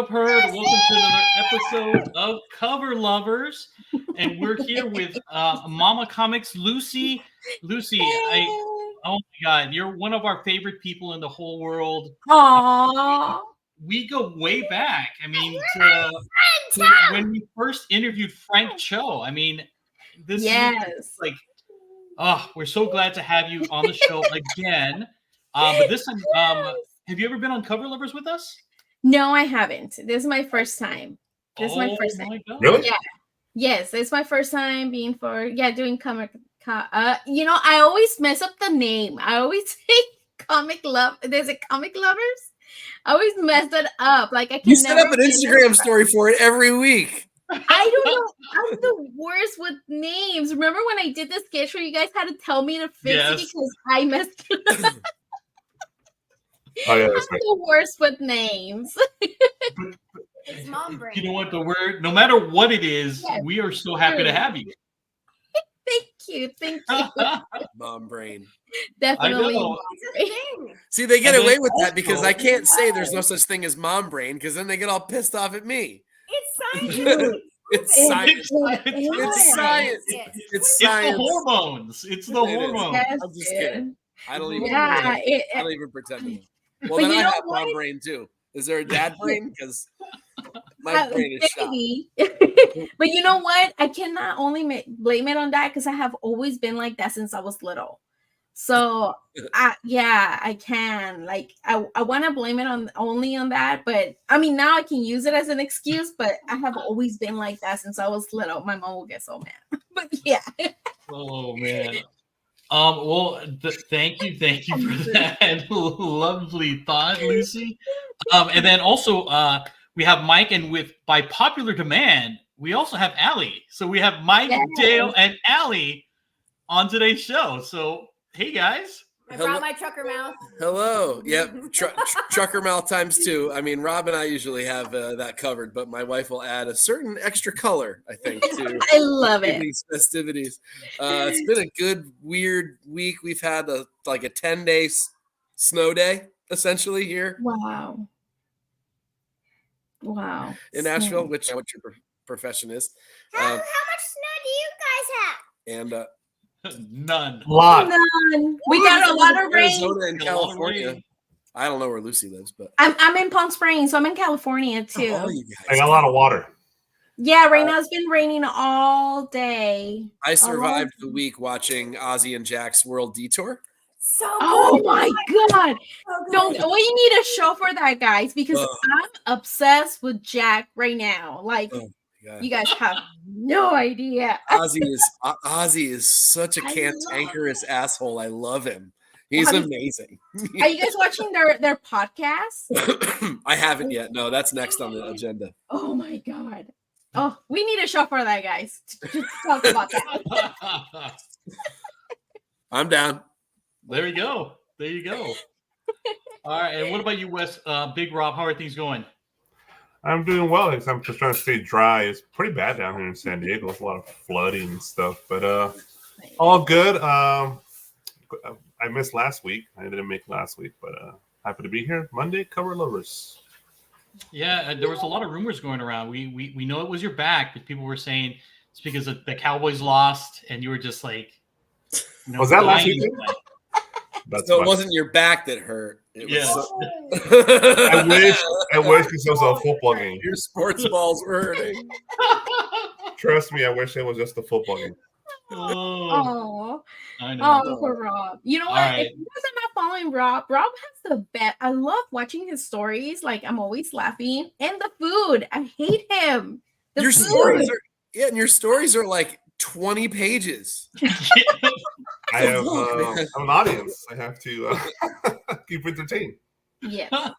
up, herd? Welcome to another episode of Cover Lovers, and we're here with Mama Comics Lucy. Lucy, oh my God, you're one of our favorite people in the whole world. Aww. We go way back. I mean, to when we first interviewed Frank Cho. I mean, this is like, we're so glad to have you on the show again. But this time, have you ever been on Cover Lovers with us? No, I haven't. This is my first time. God. Really? Yeah. Yes, it's my first time doing comic. I always mess up the name. I always say comic love. There's a comic lovers. I always mess it up. Like I can. You set up an Instagram story for it every week. I don't know. I'm the worst with names. Remember when I did the sketch where you guys had to tell me to fix it because I messed it up? Oh, yeah, I'm the worst with names. It's mom brain. You know what? The word, no matter what it is, we are so happy to have you. Thank you. Mom brain. Definitely. See, they get away with that because I can't say there's no such thing as mom brain because then they get all pissed off at me. It's science. It's science. It's science. It's science. The hormones. It's the hormones. Yes, I'm just kidding. I don't even. I don't even pretend to know. Well, then I have mom brain too. Is there a dad brain? Because my brain is shot. But you know what? I cannot only blame it on that because I have always been like that since I was little. So I can. Like I want to blame it only on that, but I mean now I can use it as an excuse. But I have always been like that since I was little. My mom will get so mad. But yeah. Oh man. Thank you for that lovely thought, Lucy. And then also we have Mike, and by popular demand, we also have Allie. So we have Mike, Dale, and Allie on today's show. So hey guys. I brought my trucker mouth. Hello. Yep. Trucker mouth times 2. I mean, Rob and I usually have that covered, but my wife will add a certain extra color, I think, to I love it. These festivities. It's been a good, weird week. We've had a 10-day snow day, essentially, here. Wow. In Nashville, what your profession is. How much snow do you guys have? And none. None. We got a lot of rain. Arizona and California. I don't know where Lucy lives, but I'm in Palm Springs, so I'm in California too. Oh, you guys. I got a lot of water. Yeah, right now it's been raining all day. I survived the week watching Ozzy and Jack's World Detour. So oh my God. So We need a show for that, guys, because I'm obsessed with Jack right now. Like you guys have no idea. Ozzy is such a cantankerous asshole. I love him. He's amazing. Are you guys watching their podcast? I haven't yet. No, that's next on the agenda. Oh my God. Oh, we need a show for that, guys. Just talk about that. I'm down. There you go. All right. And what about you, Wes? Big Rob, how are things going? I'm doing well. I'm just trying to stay dry. It's pretty bad down here in San Diego. There's a lot of flooding and stuff, but all good. I missed last week. I didn't make last week, but happy to be here. Monday, Cover Lovers. Yeah, there was a lot of rumors going around. We know it was your back, but people were saying it's because the Cowboys lost, and you were just like, was that last week? So it wasn't your back that hurt. It was I wish because it was a football game. Your sports balls were hurting. Trust me, I wish it was just a football game. Oh, I know. For Rob. You know what? Right. If you guys are not following Rob has the best. I love watching his stories. Like I'm always laughing. And the food. I hate him. Your stories are like 20 pages. I have an audience. I have to keep entertained. Yeah.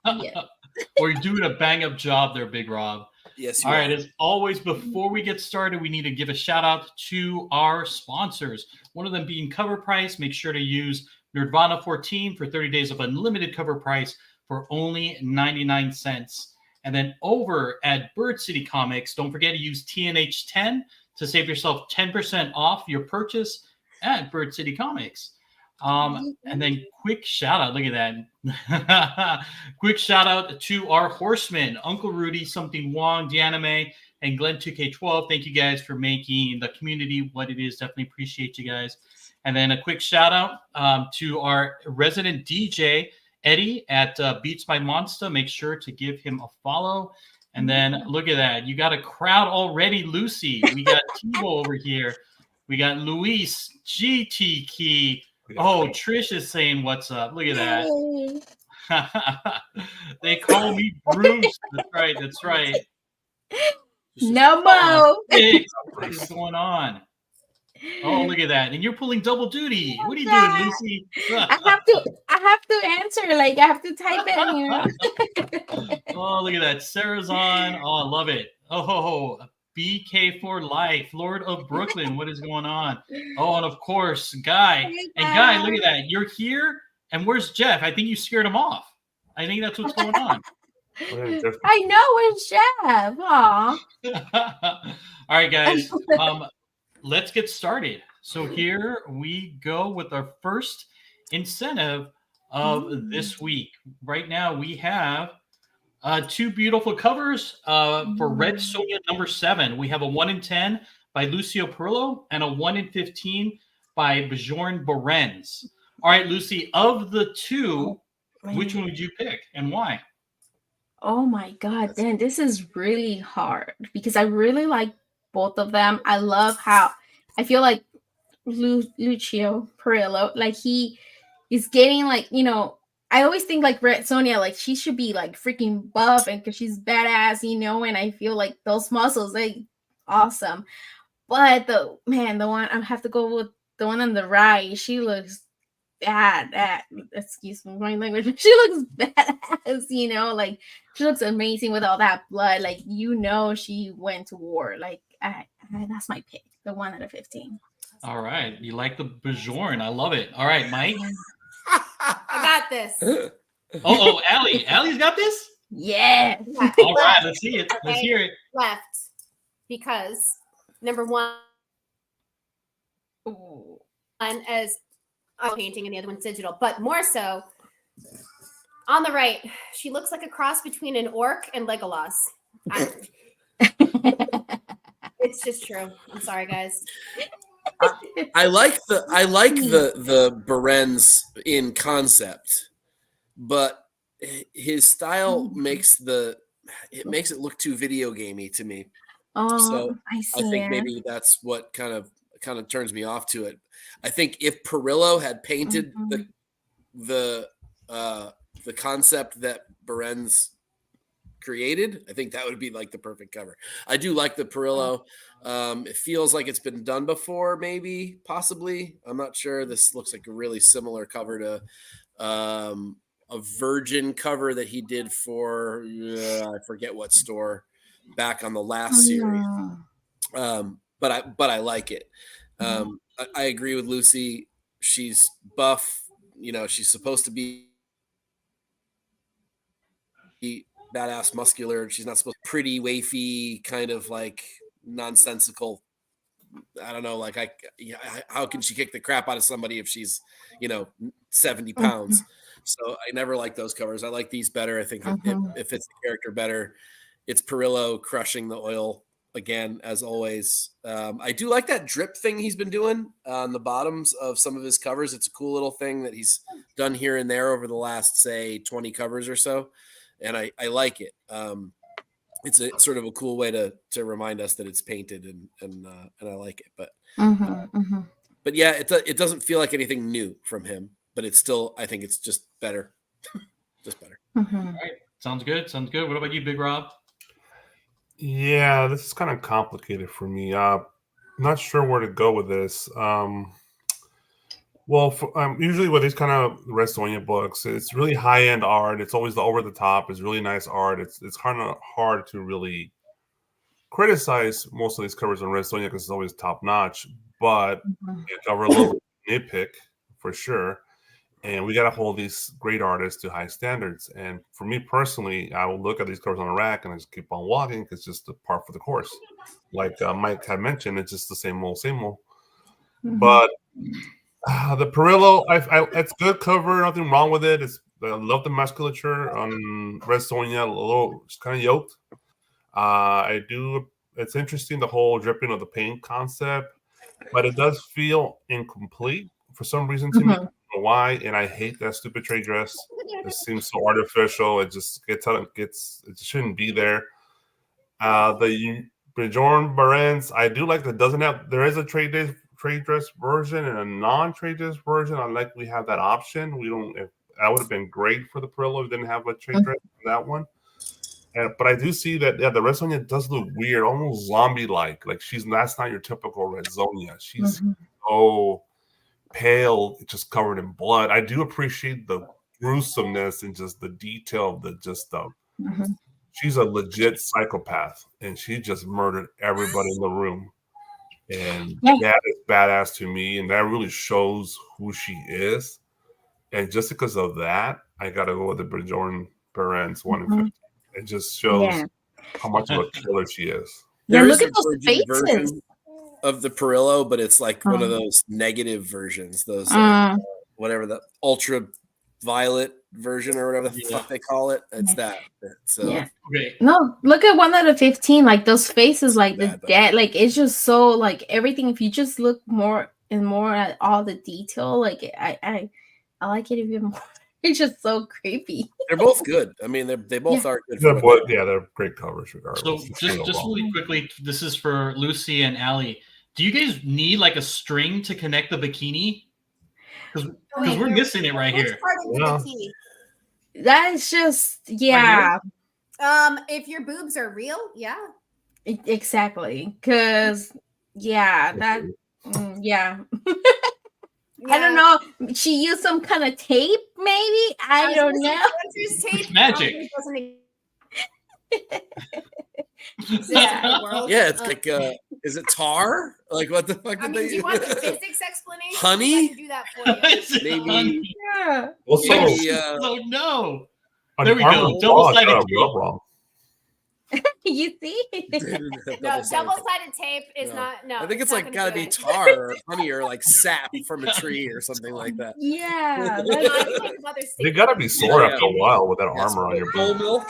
Or you're doing a bang-up job there, Big Rob. Yes. All right. As always, before we get started, we need to give a shout out to our sponsors. One of them being Cover Price. Make sure to use Nerdvana14 for 30 days of unlimited cover price for only 99 cents. And then over at Bird City Comics, don't forget to use TNH10 to save yourself 10% off your purchase at Bird City Comics. And then quick shout out. Look at that. Quick shout out to our horsemen, Uncle Rudy, Something Wong, Dianime, and Glenn 2K12. Thank you guys for making the community what it is. Definitely appreciate you guys. And then a quick shout out to our resident DJ, Eddie at Beats by Monster. Make sure to give him a follow. And then look at that. You got a crowd already, Lucy. We got Tibo over here. We got Luis, GT Key. Oh, Trish is saying what's up. Look at that. They call me Bruce. That's right. That's right. No more. What is going on? Oh, look at that. And you're pulling double duty. What are you doing, Lucy? I have to answer. Like I have to type it in. Oh, look at that. Sarah's on. Oh, I love it. Oh, BK for life, Lord of Brooklyn. What is going on? Oh, and of course, Guy. And Guy, look at that. You're here. And where's Jeff? I think you scared him off. I think that's what's going on. I know, where's Jeff? Aw. All right, guys. Let's get started. So here we go with our first incentive of this week. Right now we have two beautiful covers for Red Sonja number 7. We have a 1 in 10 by Lucio Perillo and a 1 in 15 by Bjorn Berens. All right, Lucy, of the two, which one would you pick and why? Oh my God, Dan, this is really hard because I really like both of them. I love how I feel like Lucio Perillo, like he is getting like, you know, I always think like Red Sonja, like she should be like freaking buff and because she's badass, you know, and I feel like those muscles, like awesome. But the one I have to go with the one on the right, she looks bad. Excuse me, my language. She looks badass, you know, like she looks amazing with all that blood. Like, you know, she went to war. Like, that's my pick, the 1 out of 15. All right, you like the Bjorn. I love it. All right, Mike. I got this. Oh, Allie. Allie's got this? Yeah. All right, let's see it. Let's hear it. Left. Because number one as painting and the other one's digital, but more so on the right, she looks like a cross between an orc and Legolas. It's just true. I'm sorry, guys. I like the Berens in concept, but his style makes it look too video gamey to me. Oh, so I see. I think maybe that's what kind of turns me off to it. I think if Perillo had painted the concept that Berens created, I think that would be like the perfect cover. I do like the Perillo. It feels like it's been done before, maybe, possibly. I'm not sure. This looks like a really similar cover to a Virgin cover that he did for I forget what store back on the last series. But I like it. I agree with Lucy. She's buff. You know, she's supposed to be badass, muscular. She's not supposed to be pretty, wafy, kind of like nonsensical. I don't know. Like, how can she kick the crap out of somebody if she's, 70 pounds? So I never like those covers. I like these better. I think it fits the character better. It's Perillo crushing the oil again, as always. I do like that drip thing he's been doing on the bottoms of some of his covers. It's a cool little thing that he's done here and there over the last, say, 20 covers or so. And I like it. It's a sort of a cool way to remind us that it's painted, and I like it. But but yeah, it doesn't feel like anything new from him. But it's still, I think it's just better, just better. All right, sounds good. What about you, Big Rob? Yeah, this is kind of complicated for me. Not sure where to go with this. Well, usually with these kind of Red Sonja books, it's really high-end art. It's always the over-the-top. It's really nice art. It's kind of hard to really criticize most of these covers on Red Sonja because it's always top-notch. But you cover a little nitpick for sure. And we got to hold these great artists to high standards. And for me personally, I will look at these covers on the rack and I just keep on walking because it's just the part for the course. Like Mike had mentioned, it's just the same old. But The Perillo, it's good cover, nothing wrong with it. I love the musculature on Red Sonja, a little, it's kind of yoked. It's interesting, the whole dripping of the paint concept, but it does feel incomplete for some reason to me. I don't know why, and I hate that stupid trade dress. It seems so artificial. It just it shouldn't be there. The Bjorn Barents, I do like that doesn't have, there is a trade dress version and a non-trade dress version. I like we have that option. That would have been great for the Perillo if we didn't have a trade dress on that one. But I do see that the Red Sonja does look weird, almost zombie-like. Like that's not your typical Red Sonja. She's so pale, just covered in blood. I do appreciate the gruesomeness and just the detail of she's a legit psychopath, and she just murdered everybody in the room. And that is badass to me, and that really shows who she is. And just because of that, I got to go with the Bjorn Barents 1 in 50. It just shows how much of a killer she is. Yeah, There look is at those faces. version of the Perillo, but it's like one of those negative versions, those whatever the ultraviolet version or whatever the fuck they call it. It's that. So Okay. No, look at 1 out of 15. Like those faces, like the dead, like it's just so like everything. If you just look more and more at all the detail, like I like it even more. It's just so creepy. They're both good. I mean, they both are good. They're great covers regardless. So just really quickly, this is for Lucy and Allie. Do you guys need like a string to connect the bikini? Because we're missing it right here. Part of the bikini? That's just If your boobs are real, exactly. Because that I don't know. She used some kind of tape, maybe. I don't know. It's magic. Yeah, it's like is it tar? Like what the fuck did they do you want the physics explanation? Honey? I can do that for you. Maybe. Oh no. There we go. Double-sided tape. You see? No, double-sided tape is not. No, I think it's like gotta be tar or honey or like sap from a tree or something like that. Yeah, they gotta be sore after a while with that armor on your whole milk.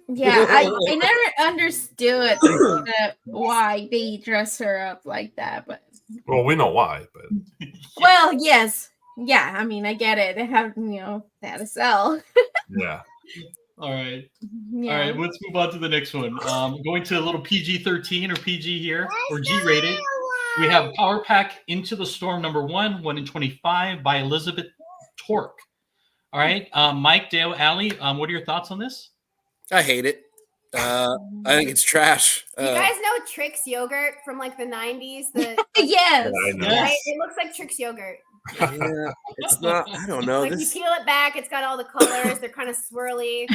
Yeah, I never understood why they dress her up like that, but we know why. But well, yes, I mean, I get it. They have that to sell. Yeah. All right. Yeah. All right. Let's move on to the next one. Going to a little PG-13 or PG here, or G-rated. We have Power Pack Into the Storm #1, 1 in 25 by Elizabeth Torque. All right. Mike, Dale, Allie, what are your thoughts on this? I hate it. I think it's trash. You guys know Trix yogurt from like the 90s? Yes. Right? It looks like Trix yogurt. Yeah, it's not. I don't know. Like you peel it back, it's got all the colors. They're kind of swirly.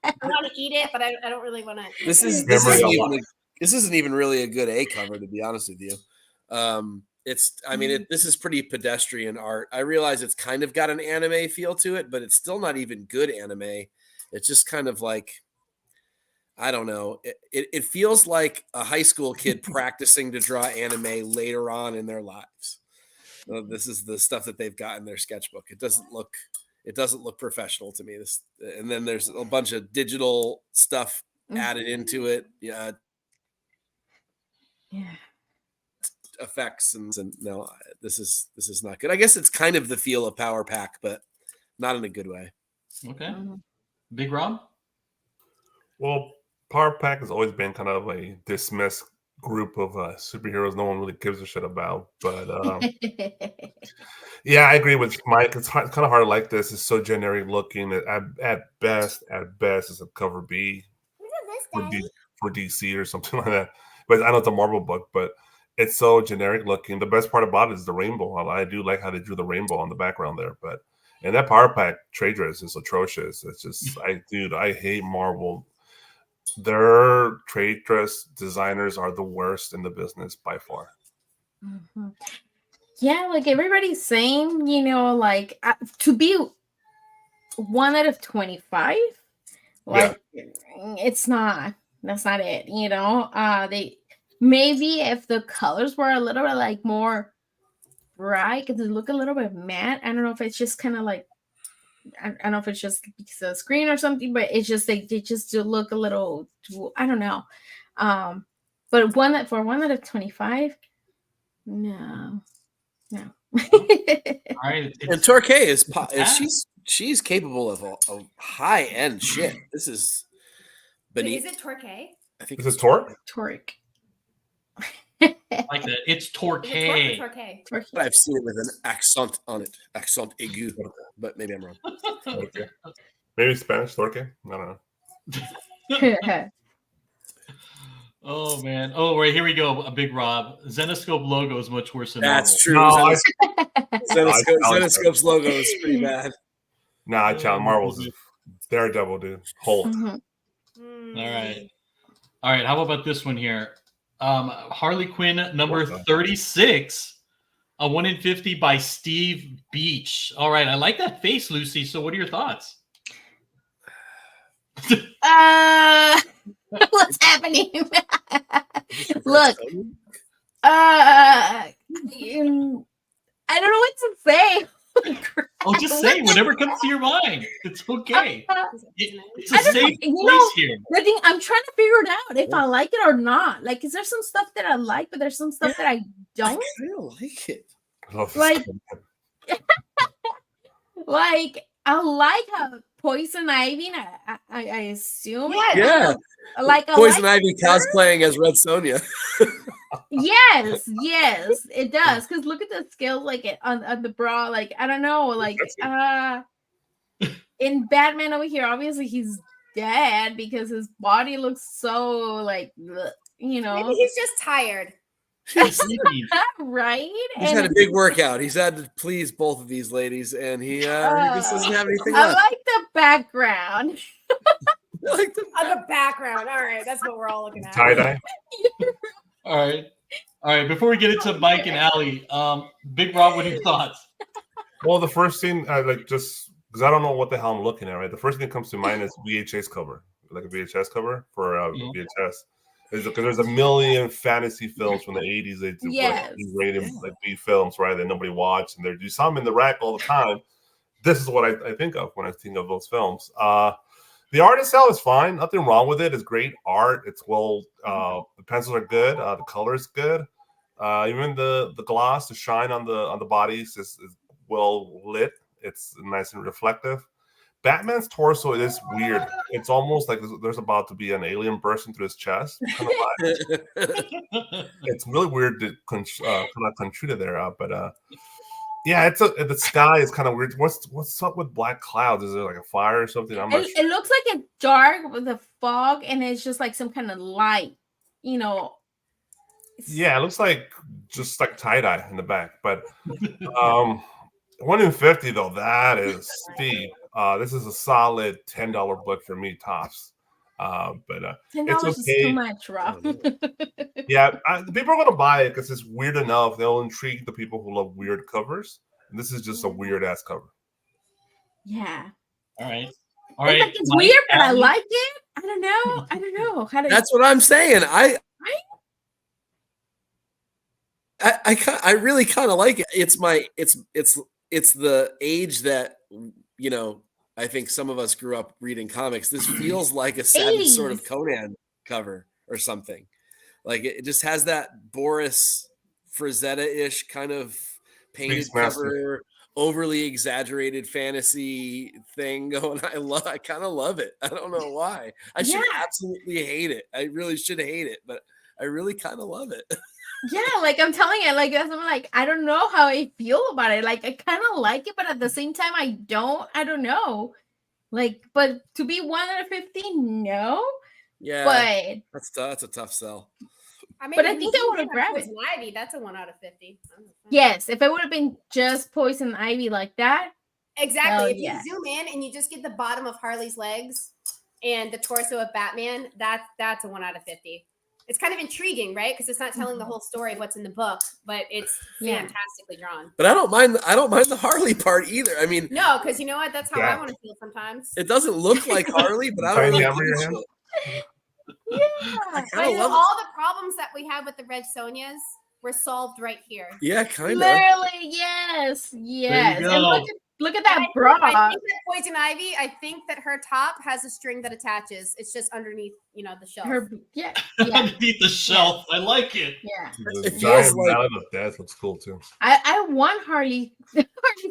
I want to eat it, but I don't really want to. This isn't even really a good A cover, to be honest with you. This is pretty pedestrian art. I realize it's kind of got an anime feel to it, but it's still not even good anime. It's just kind of like, I don't know. It feels like a high school kid practicing to draw anime later on in their lives. This is the stuff that they've got in their sketchbook. It doesn't look professional to me. And then there's a bunch of digital stuff added into it. Yeah. Effects and no, this is not good. I guess it's kind of the feel of Power Pack, but not in a good way. Okay. Big Rob? Well, Power Pack has always been kind of a dismissed group of superheroes no one really gives a shit about. But yeah, I agree with Mike. It's kind of hard to like this. It's so generic looking. At best, it's a cover B for DC or something like that. But I know it's a Marvel book, but it's so generic looking. The best part about it is the rainbow. I do like how they drew the rainbow on the background there. And that Power Pack trade dress is atrocious. It's just, I hate Marvel. Their trade dress designers are the worst in the business by far. Mm-hmm. Yeah, like everybody's saying, like to be 1 out of 25, like it's not. That's not it. They maybe if the colors were a little bit like more bright because they look a little bit matte. I don't know if it's just kind of like, I don't know if it's just because of the screen or something, but it's just they just do look a little, I don't know. But one out of 25, no. All right. And Torquay is she's capable of high end shit. This is beneath. Is it Torquay? I think Is it Torque? Toric. Like that. It's Torquay. Torquay. But I've seen it with an accent on it, accent aigu, but maybe I'm wrong. Okay. Maybe Spanish Torque. I don't know. Oh man! Oh, right, here we go. A big Rob. Zenoscope logo is much worse than That's normal. true. Zenoscope's logo is pretty bad. Nah, I challenge Marvel's Daredevil, dude. Hulk. Mm-hmm. All right. How about this one here? Harley Quinn number 36, a 1 in 50 by Steve Beach. All right, I like that face, Lucy. So, what are your thoughts? What's happening? Look, I don't know what to say. I'll just say whatever comes to your mind. It's okay. It's a I don't safe know, place here. The thing, I'm trying to figure it out if I like it or not. Like, is there some stuff that I like, but there's some stuff that I don't? I kind of like it. Like, like I like how Poison Ivy. I assume. Yeah. Like Poison Ivy cosplaying as Red Sonja. Yes, it does. Because look at the scales, like on the bra. Like I don't know, like in Batman over here, obviously he's dead because his body looks so like, you know. Maybe he's just tired. Right? He's had a big workout. He's had to please both of these ladies, and he just doesn't have anything I left. like the background. Like the background. All right, that's what we're all looking at. Tie-dye. All right. Before we get into Mike and Allie, Big Rob, what are your thoughts? Well, the first thing, like, just because I don't know what the hell I'm looking at, right? The first thing that comes to mind is VHS cover, like a VHS cover for VHS. Is because there's a million fantasy films from the 80s. They do rated like B films, right? That nobody watched, and there's some in the rack all the time. This is what I think of when I think of those films. The art itself is fine. Nothing wrong with it. It's great art. It's well. The pencils are good. The color is good. Even the gloss, the shine on the bodies is well lit. It's nice and reflective. Batman's torso is weird. It's almost like there's about to be an alien bursting through his chest. Kind of it's really weird to kind of contribute there, but yeah, the sky is kind of weird. What's up with black clouds? Is there like a fire or something? It looks like a dark with a fog, and it's just like some kind of light, you know. Yeah, it looks like just like tie-dye in the back, but 1 in 50 though, that is steep. This is a solid $10 book for me, tops. But $10 is too much, Rob. Yeah, people are going to buy it because it's weird enough. They'll intrigue the people who love weird covers. And this is just a weird ass cover. Yeah. All right. Like, it's weird, but I like it. I don't know. That's what I'm saying. I really kind of like it. It's the age that, you know, I think some of us grew up reading comics. This feels like a Savage Sword of Conan cover or something. Like it just has that Boris Frazetta-ish kind of painted cover, overly exaggerated fantasy thing going. I kind of love it. I don't know why. I should absolutely hate it. I really should hate it, but I really kind of love it. Yeah, like I'm telling you, like I'm like, I don't know how I feel about it. Like I kind of like it, but at the same time, I don't know. Like, but to be 1 out of 50, no. Yeah, but that's a tough sell. I mean, but I think I would have grabbed it. Poison Ivy, that's a 1 out of 50. Yes, if it would have been just Poison Ivy like that. Exactly. If you zoom in and you just get the bottom of Harley's legs and the torso of Batman, that's a 1 out of 50. It's kind of intriguing, right? Because it's not telling the whole story of what's in the book, but it's fantastically drawn. But I don't mind the Harley part either. I mean, no, because you know what? That's how I want to feel sometimes. It doesn't look like Harley, but I don't really give a shit. Yeah, I know all the problems that we have with the Red Sonjas. We're solved right here. Yeah, kind of. Literally, yes. And go. look at that I bra. think that Poison Ivy, I think that her top has a string that attaches. It's just underneath, the shelf. Yeah. Underneath the shelf. I like it. Yeah. The It giant feels like- mallet of death looks cool too. I want Harley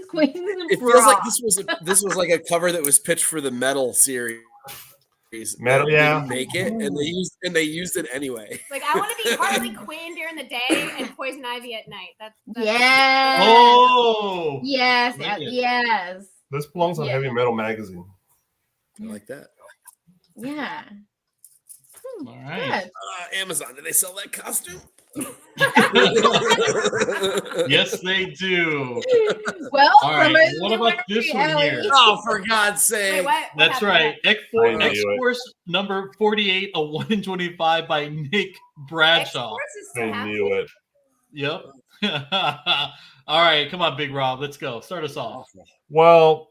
Quinn. It feels like this was like a cover that was pitched for the Metal series. Metal, They yeah. didn't make it, and they used it anyway. Like, I want to be Harley Quinn during the day and Poison Ivy at night. That's Yes. Oh. Yes. Like it. Yes. This belongs on Yeah. Heavy Metal magazine. I like that. Yeah. All right. Amazon, did they sell that costume? Yes, they do. Well, All right. somebody's What about this one here? Oh, for God's Wait, sake! what That's happened? right. I knew it. X-Force number 48, a 1 in 25 by Nick Bradshaw. X-Force is so I happy. knew it. Yep. All right. Come on, Big Rob. Let's go. Start us off. Well,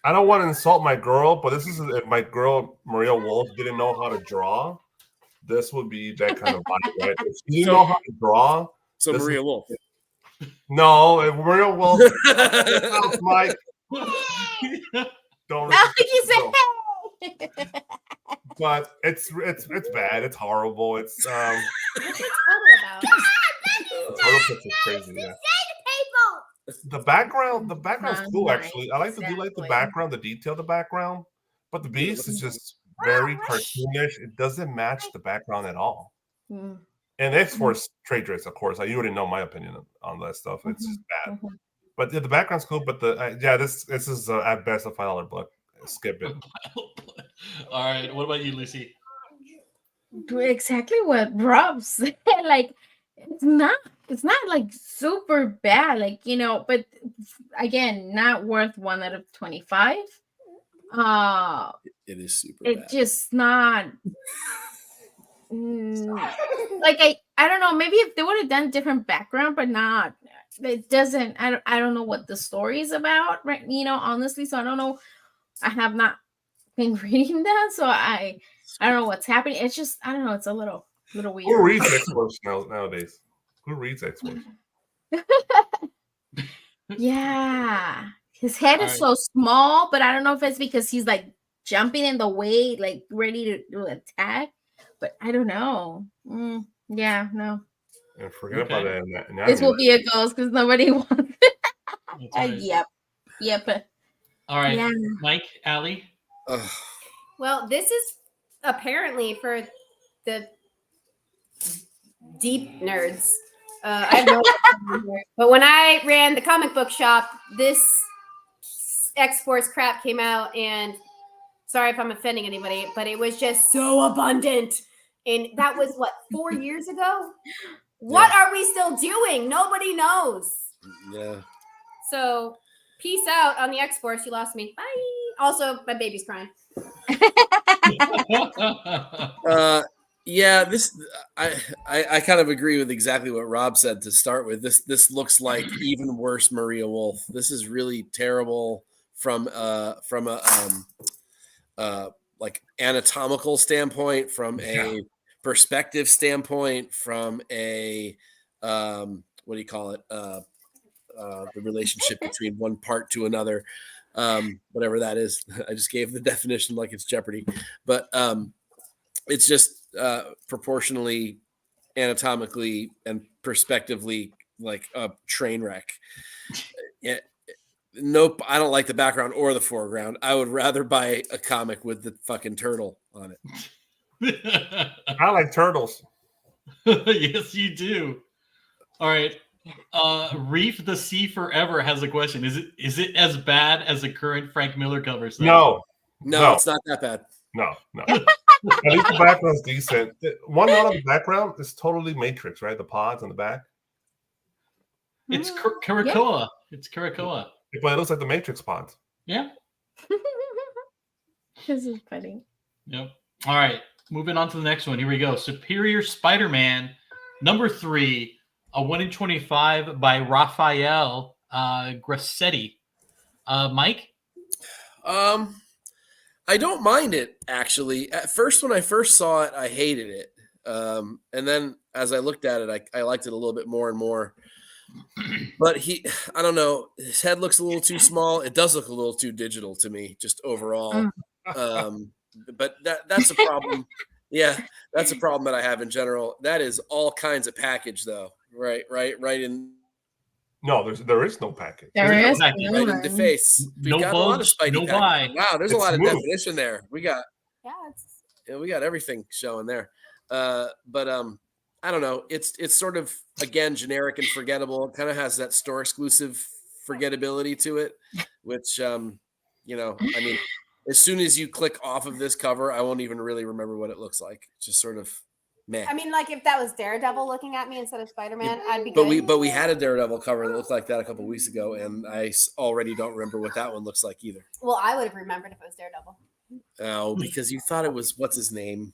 I don't want to insult my girl, but this is if my girl Maria Wolf didn't know how to draw, this would be that kind of vibe, right? If she didn't know how to draw, So This Maria Wolf. no, if Maria Wolf, Mike, don't. Like you said, no. But it's bad. It's horrible. It's What's the total about? the photo picture's crazy. Yeah. The background's cool Nice. actually. I like to do like the Exactly. background, the detail of the background, but the beast is just very cartoonish. It doesn't match the background at all. Mm, And X-Force trade dress, of course. You already know my opinion on that stuff. It's just bad. But yeah, the background's cool. But this is at best a $5 book. Skip it. All right. What about you, Lucy? do exactly what Rob said. Like, it's not like super bad, like, but again, not worth 1 out of 25. It is super It's bad. just not like I don't know, maybe if they would have done different background, but not, it doesn't, I don't know what the story is about, right? Honestly, so I don't know. I have not been reading that, so I don't know what's happening. It's just, I don't know, it's a little Who weird. reads X-Force nowadays? Who reads X-Force? Yeah, his head is Alright. so small, but I don't know if it's because he's like jumping in the way, like ready to attack, but I don't know. Yeah, no, And forget Okay. about that. Now this will be a ghost because nobody wants it. That's right. Yep. All right. Yeah. Mike, Allie. Ugh. Well, this is apparently for the deep nerds. I have no idea. But when I ran the comic book shop, this X-Force crap came out, and sorry if I'm offending anybody, but it was just so abundant. And that was 4 years ago? What are we still doing? Nobody knows. Yeah. So peace out on the X-Force. You lost me. Bye. Also, my baby's crying. Yeah, this I kind of agree with exactly what Rob said to start with. This looks like even worse Maria Wolf. This is really terrible from a like anatomical standpoint, from a perspective standpoint, from a what do you call it? The relationship between one part to another, whatever that is. I just gave the definition like it's Jeopardy, but it's just proportionally, anatomically, and perspectively like a train wreck. Yeah, nope, I don't like the background or the foreground. I would rather buy a comic with the fucking turtle on it. I like turtles. Yes, you do. All right. Reef the Sea Forever has a question. Is it as bad as the current Frank Miller covers? No, No, it's not that bad. no. At least the background's decent. One lot of the background is totally Matrix, right? The pods on the back. It's Krakoa. It's Krakoa. But it looks like the Matrix pods. Yeah. This is funny. Yep. All right. Moving on to the next one. Here we go. Superior Spider-Man, number 3, a 1 in 25 by Raphael Grassetti. Mike? I don't mind it, actually. At first, when I first saw it, I hated it. And then as I looked at it, I liked it a little bit more and more. But I don't know, his head looks a little too small. It does look a little too digital to me, just overall. But that's a problem. Yeah, that's a problem that I have in general. That is all kinds of package, though. Right in. No, there is no package. There is right in the face. We've got a lot of Spidey no package. Wow, there's a lot of definition there. We got we got everything showing there. But I don't know. It's sort of, again, generic and forgettable. It kind of has that store exclusive forgettability to it, which I mean, as soon as you click off of this cover, I won't even really remember what it looks like. It's just sort of meh. I mean, like if that was Daredevil looking at me instead of Spider-Man, I'd be good. But we had a Daredevil cover that looked like that a couple weeks ago, and I already don't remember what that one looks like either. Well, I would have remembered if it was Daredevil. Oh, because you thought it was, what's his name?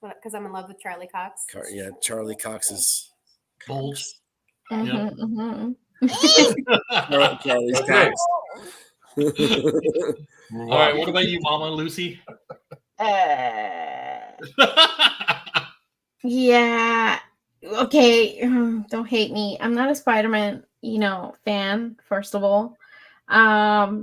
Because I'm in love with Charlie Cox. Charlie Cox is Bulge. Charlie's Cox. All right, what about you, Mama Lucy? Yeah. Okay. Don't hate me. I'm not a Spider-Man, fan, first of all. I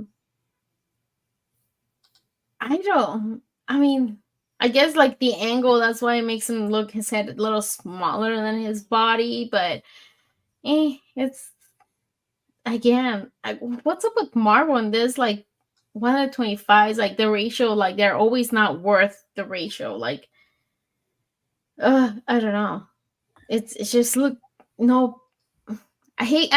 guess like the angle, that's why it makes him look his head a little smaller than his body, but it's again, what's up with Marvel in this? Like 1 out of 25 is like the ratio, like they're always not worth the ratio. Like, I don't know. It's just I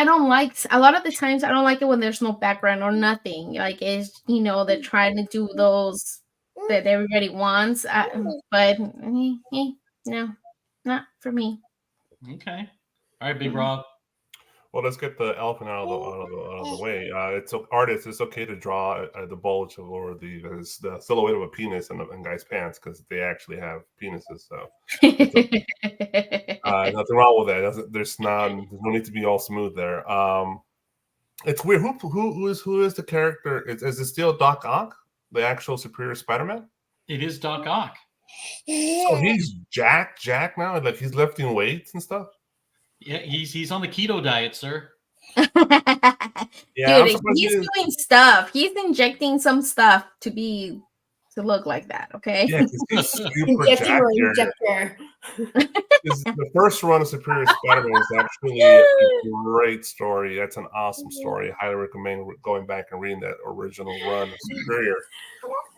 don't like, a lot of the times I don't like it when there's no background or nothing. Like it's, they're trying to do those that everybody wants, but no, not for me. Okay. All right, Big Rob. Well, let's get the elephant out of the way. Artists, it's okay to draw the bulge or the silhouette of a penis in guys' pants because they actually have penises. So nothing wrong with that. There's no need to be all smooth there. It's weird. Who is the character? Is it still Doc Ock, the actual Superior Spider-Man? It is Doc Ock. So he's Jack now. Like he's lifting weights and stuff. Yeah, he's on the keto diet, sir. Yeah, dude, he's doing stuff. He's injecting some stuff to look like that. Okay. Yeah, he's super injector. The first run of Superior Spider-Man was actually a great story. That's an awesome story. I highly recommend going back and reading that original run of Superior.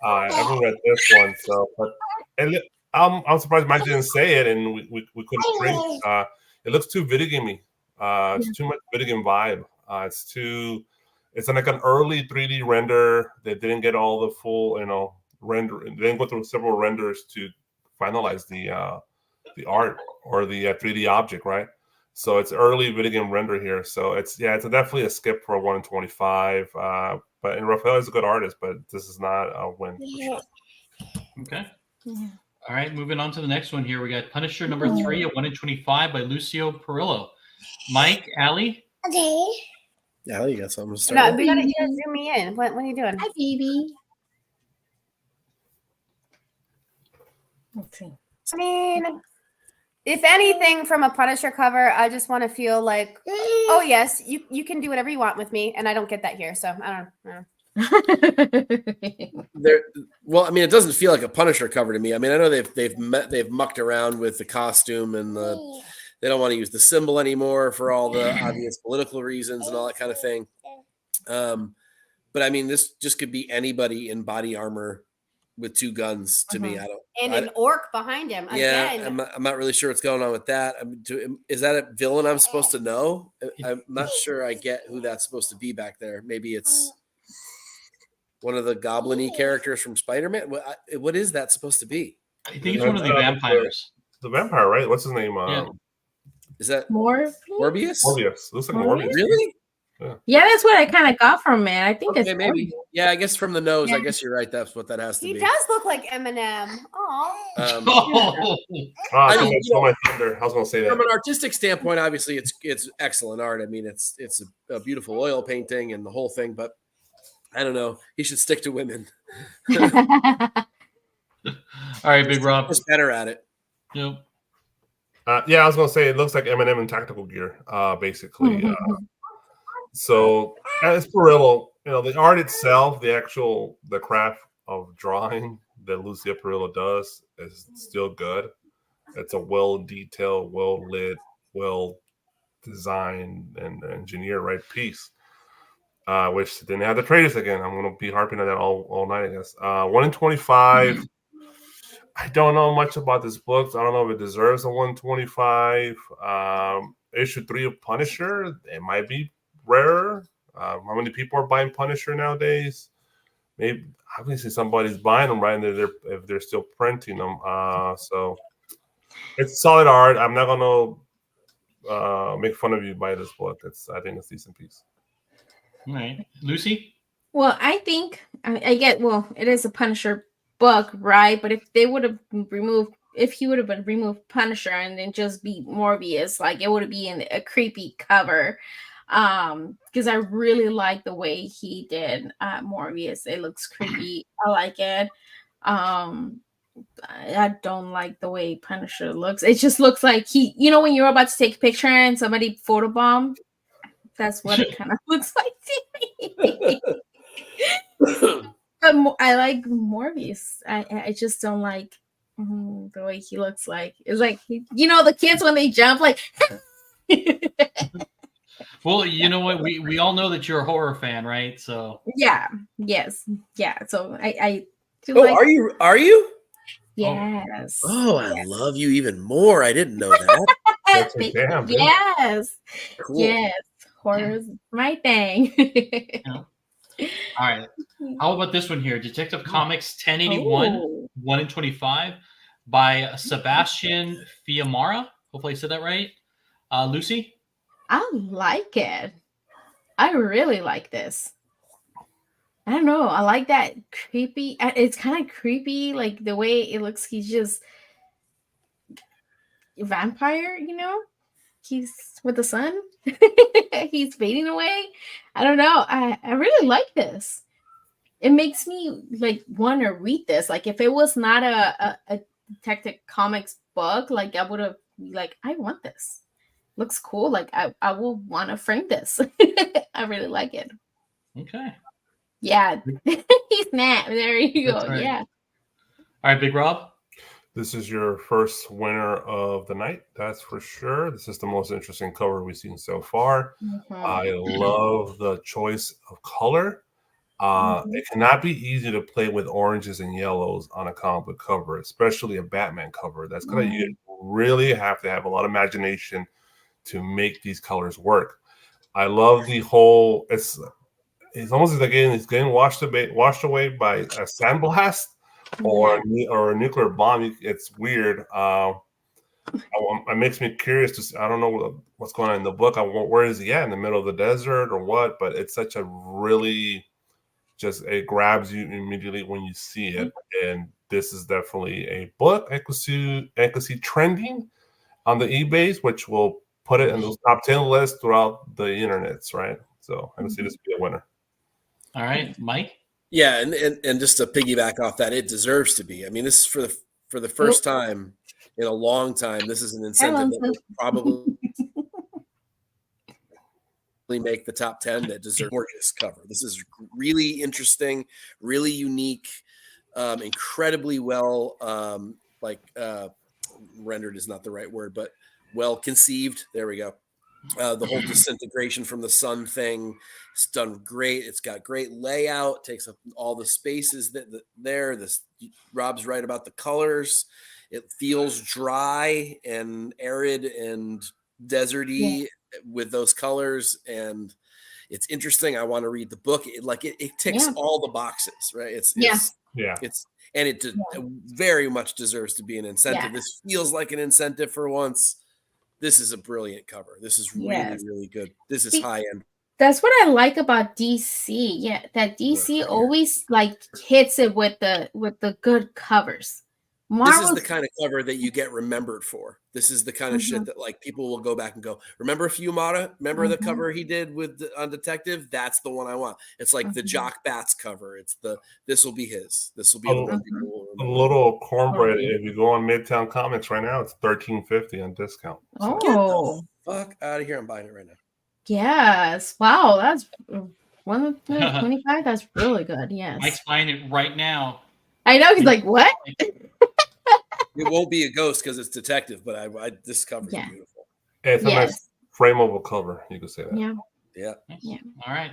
I haven't read this one, I'm surprised Mike didn't say it, and we couldn't drink. It looks too video gamey. It's too much video game vibe. It's like an early 3D render. They didn't get all the full, render. They didn't go through several renders to finalize the art or the 3D object, right? So it's early video game render here. So it's definitely a skip for a 1 in 25. But Raphael is a good artist, but this is not a win. Okay. Yeah. All right, moving on to the next one here. We got Punisher number 3 at 1 in 25 by Lucio Perillo. Mike, Allie? Okay. Allie, you got something to start with? You gotta zoom me in. What are you doing? Hi, baby. Let's see. I mean, if anything from a Punisher cover, I just want to feel like, oh yes, you can do whatever you want with me, and I don't get that here, so I don't know. Well, I mean, it doesn't feel like a Punisher cover to me. I mean, I know they've mucked around with the costume and they don't want to use the symbol anymore for all the obvious political reasons and all that kind of thing. But I mean, this just could be anybody in body armor with 2 guns to me. An orc behind him. Yeah, Again. I'm not really sure what's going on with that. Is that a villain I'm supposed to know? I'm not sure I get who that's supposed to be back there. Maybe it's one of the goblin-y characters from Spider-Man. What is that supposed to be? I think it's one of the vampires. The vampire, right? What's his name? Is that Morphin? Morbius? Morbius. Looks like Morbius. Really? Yeah, that's what I kind of got from it. I think it's maybe. Yeah, I guess from the nose. I guess you're right. That's what that has to be. He does look like Eminem. Oh. I was going to say that. From an artistic standpoint, obviously, it's excellent art. I mean, it's a beautiful oil painting and the whole thing. But I don't know. He should stick to women. All right, Big Rob. He's better at it. Nope. Yeah, I was gonna say it looks like Eminem in tactical gear, basically. So as Perillo, the art itself, the craft of drawing that Lucia Perillo does is still good. It's a well detailed, well lit, well designed and engineered right piece. Which didn't have the traders again. I'm gonna be harping on that all night, I guess. 1 in 25. I don't know much about this book. So I don't know if it deserves a 125. Issue 3 of Punisher. It might be rarer. How many people are buying Punisher nowadays? Maybe obviously somebody's buying them right there if they're still printing them. So it's solid art. I'm not gonna make fun of you by this book. I think it's a decent piece. All right, Lucy. Well, I think I get. Well, it is a Punisher book, right? But if he would have been removed Punisher and then just be Morbius, like it would be in a creepy cover. Because I really like the way he did Morbius. It looks creepy. I like it. I don't like the way Punisher looks. It just looks like when you're about to take a picture and somebody photobombed. That's what it kind of looks like to me. But I like Morbius. I just don't like the way he looks like. It's like the kids when they jump like. Well, you know what? We all know that you're a horror fan, right? So yeah, yes, yeah. So I do like. Are you? Yes. Oh, I love you even more. I didn't know that. Damn, yes. Cool. Yes. Horror's my thing. All right. How about this one here? Detective Comics 1081, 1 in 25 by Sebastian Fiamara. Hopefully I said that right. Lucy? I like it. I really like this. I don't know. I like that creepy. It's kind of creepy, like the way it looks. He's just a vampire, He's with the sun. He's fading away. I don't know. I really like this. It makes me want to read this. Like if it was not a Detective Comics book, I would have I want this. Looks cool. I will want to frame this. I really like it. Okay. Yeah. He's not. There you go. Right. Yeah. All right, Big Rob. This is your first winner of the night. That's for sure. This is the most interesting cover we've seen so far. I love the choice of color. It cannot be easy to play with oranges and yellows on a comic book cover, especially a Batman cover. That's gonna you really have to have a lot of imagination to make these colors work. I love the whole. It's almost like it's getting washed away by a sandblast or a nuclear bomb. It's weird. It makes me curious to see. I don't know what's going on in the book. Where is he at? In the middle of the desert or what? But it's such a really it grabs you immediately when you see it. And this is definitely a book I could see trending on the eBays, which will put it in those top 10 lists throughout the internets, right? So I can see this be a winner. All right, Mike. Yeah, and just to piggyback off that, it deserves to be. I mean, this is for the first time in a long time. This is an incentive that will probably make the top 10 that deserve gorgeous cover. This is really interesting, really unique, incredibly well rendered is not the right word, but well conceived. There we go. The whole disintegration from the sun thing, it's done great. It's got great layout, takes up all the spaces there. This Rob's right about the colors. It feels dry and arid and deserty with those colors, and it's interesting. I want to read the book. It ticks all the boxes, right? It very much deserves to be an incentive. Yeah. This feels like an incentive for once. This is a brilliant cover. This is really, really good. This is high end. That's what I like about DC. Yeah, that DC always hits it with the good covers. This is the kind of cover that you get remembered for. This is the kind of shit that people will go back and go, remember Fiumara? Remember the cover he did on Detective? That's the one I want. It's like the Jock Bats cover. It's this will be his. This will be the one people will a little cornbread. If you go on Midtown Comics right now, it's $13.50 on discount. So. Oh, Fuck out of here! I'm buying it right now. yes! Wow, that's 125. That's really good. Yes, Mike's buying it right now. I know. He's like, what? It won't be a ghost because it's detective, but this cover is beautiful. It's a nice frameable cover. You could say that. Yeah. Yeah. All right.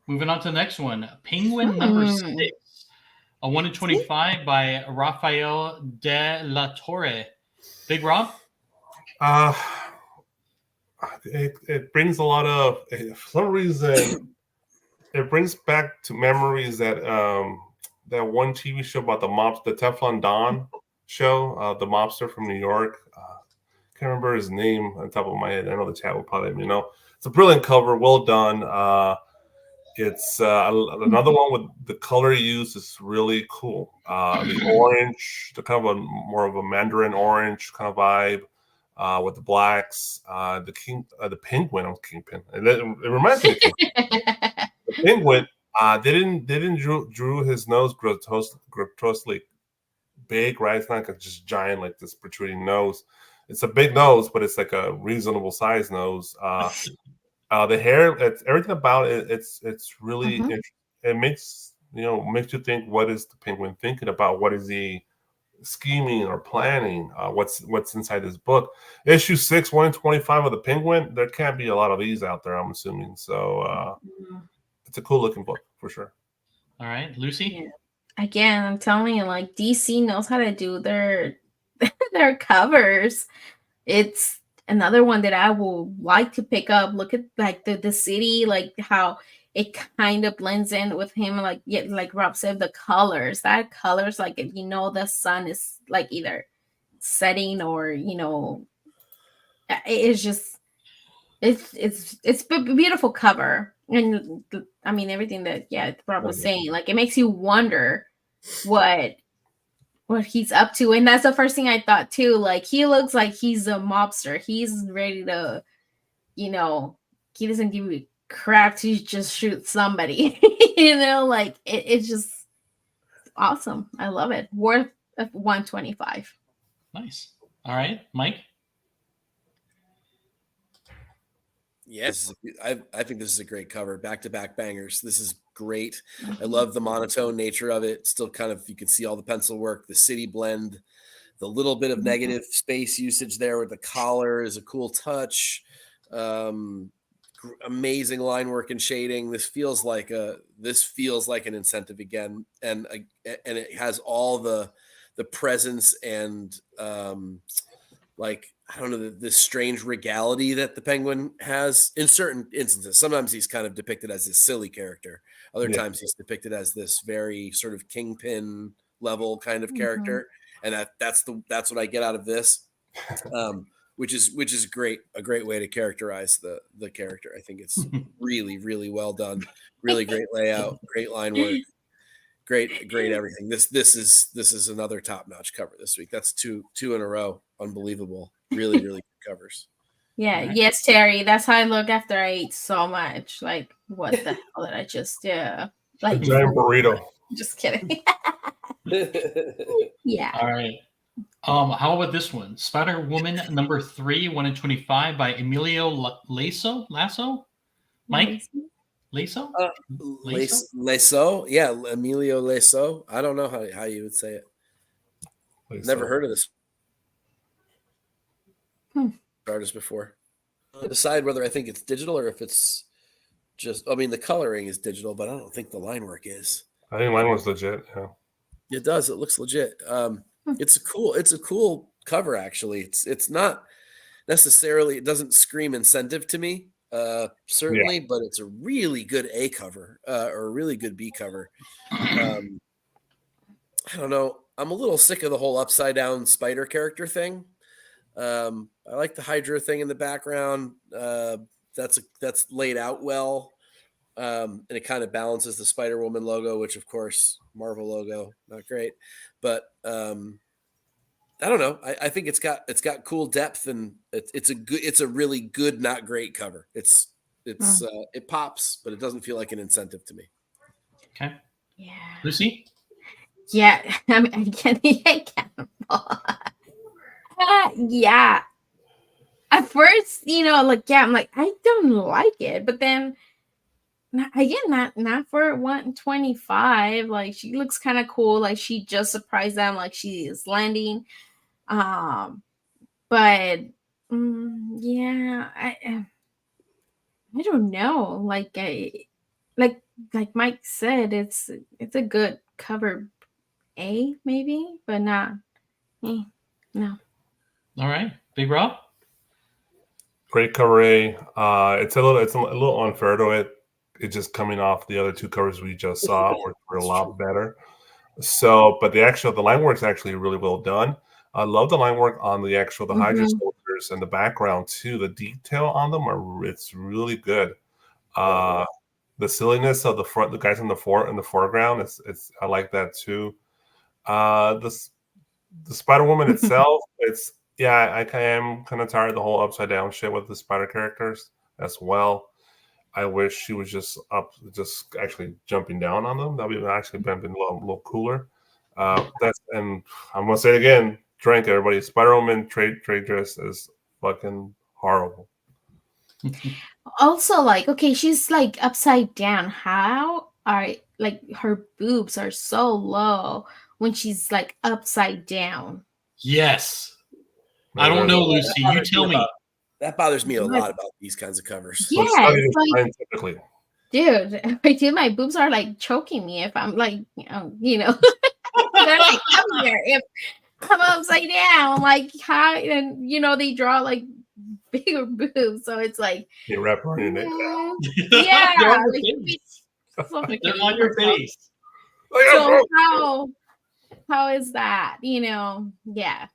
Moving on to the next one. Penguin number 6. A 1 in 25 by Rafael de la Torre. Big Rob? It brings a lot of, for some reason, it brings back to memories that one TV show about the Teflon Don show, the mobster from New York. Can't remember his name on top of my head. I know the chat will probably let me know. It's a brilliant cover, well done. It's another one with the color used is really cool. The orange, the kind of more of a mandarin orange kind of vibe, with the blacks. The penguin on Kingpin. It reminds me of Kingpin. The penguin. They didn't drew his nose grotesquely big, right? It's not like just giant like this protruding nose. It's a big nose, but it's like a reasonable size nose. The hair, everything about it. It's really it makes you think, what is the penguin thinking about? What is he scheming or planning? What's inside this book? Issue 6, 1 in 25 of the Penguin. There can't be a lot of these out there, I'm assuming. So it's a cool looking book for sure. All right, Lucy. Yeah. Again, I'm telling you, like, DC knows how to do their covers. It's another one that I will like to pick up. Look at like the city, like how it kind of blends in with him. Like Rob said, the colors. That colors, like, the sun is like either setting or it's just it's a beautiful cover. And I mean, everything that Rob was saying, like, it makes you wonder what he's up to. And that's the first thing I thought too. Like, he looks like he's a mobster. He's ready to, he doesn't give you crap to just shoot somebody. Like, it's just awesome. I love it. Worth $125. Nice. All right, Mike. Yes, I think this is a great cover. Back-to-back bangers. This is great. I love the monotone nature of it. Still kind of, you can see all the pencil work, the city blend, the little bit of negative space usage there with the collar is a cool touch. Amazing line work and shading. This feels like an incentive again, and it has all the presence and I don't know, this strange regality that the Penguin has in certain instances. Sometimes he's kind of depicted as this silly character. Other times he's depicted as this very sort of Kingpin level kind of character. And that's what I get out of this, which is great. A great way to characterize the character. I think it's really, really well done. Really great layout, great line work. Great everything. This is another top-notch cover this week. That's two in a row. Unbelievable. Really, really good covers. Yeah. Right. Yes, Terry. That's how I look after I ate so much. Like, what the hell did I just do? Like, a giant burrito. Just kidding. Yeah. All right. How about this one? Spider-Woman number 3, 1 in 25 by Emilio Lasso? Mike? Lasso? Lasso? Yeah, Emilio Lasso. I don't know how you would say it. Lasso. Never heard of this artist before. Decide whether I think it's digital or if it's just, the coloring is digital, but I don't think the line work is. I think line work's legit. Yeah. It does. It looks legit. It's a cool cover, actually. It's not necessarily, it doesn't scream incentive to me. Certainly, but it's a really good A cover or a really good B cover. I don't know. I'm a little sick of the whole upside down spider character thing. I like the Hydra thing in the background. That's laid out well, and it kind of balances the Spider-Woman logo, which of course Marvel logo, not great, but I don't know. I think it's got cool depth, and it's a really good, not great cover. It pops, but it doesn't feel like an incentive to me. Okay. Yeah. Lucy? Yeah, I mean, I can't. Yeah. At first, like, yeah, I'm like, I don't like it, but then again, not for 125. Like, she looks kind of cool. Like, she just surprised them, like she is landing. But yeah, I don't know. Like Mike said, it's a good cover A maybe, but not no. All right, Big Rob. Great cover A. It's a little unfair to it. It's just coming off the other two covers we just saw were a lot better. So, but the line work's actually really well done. I love the line work on the Hydra soldiers and the background too. The detail on them it's really good. The silliness of the guys in the foreground, it's I like that too. The Spider Woman itself, I am kind of tired of the whole upside down shit with the Spider characters as well. I wish she was just actually jumping down on them. That would have actually been a little cooler. And I'm gonna say it again, drink everybody. Spider Woman trade dress is fucking horrible. Also, like, okay, she's like upside down. How are like her boobs are so low when she's like upside down? Yes. I don't know, Lucy. You tell me. That bothers me a lot about these kinds of covers. Yeah, like, dude, dude, my boobs are like choking me if I'm like, they're like, come here. If I'm upside down, like how, and they draw like bigger boobs, so it's like you wrap around your neck. Yeah, they're on your face. So how is that? Yeah.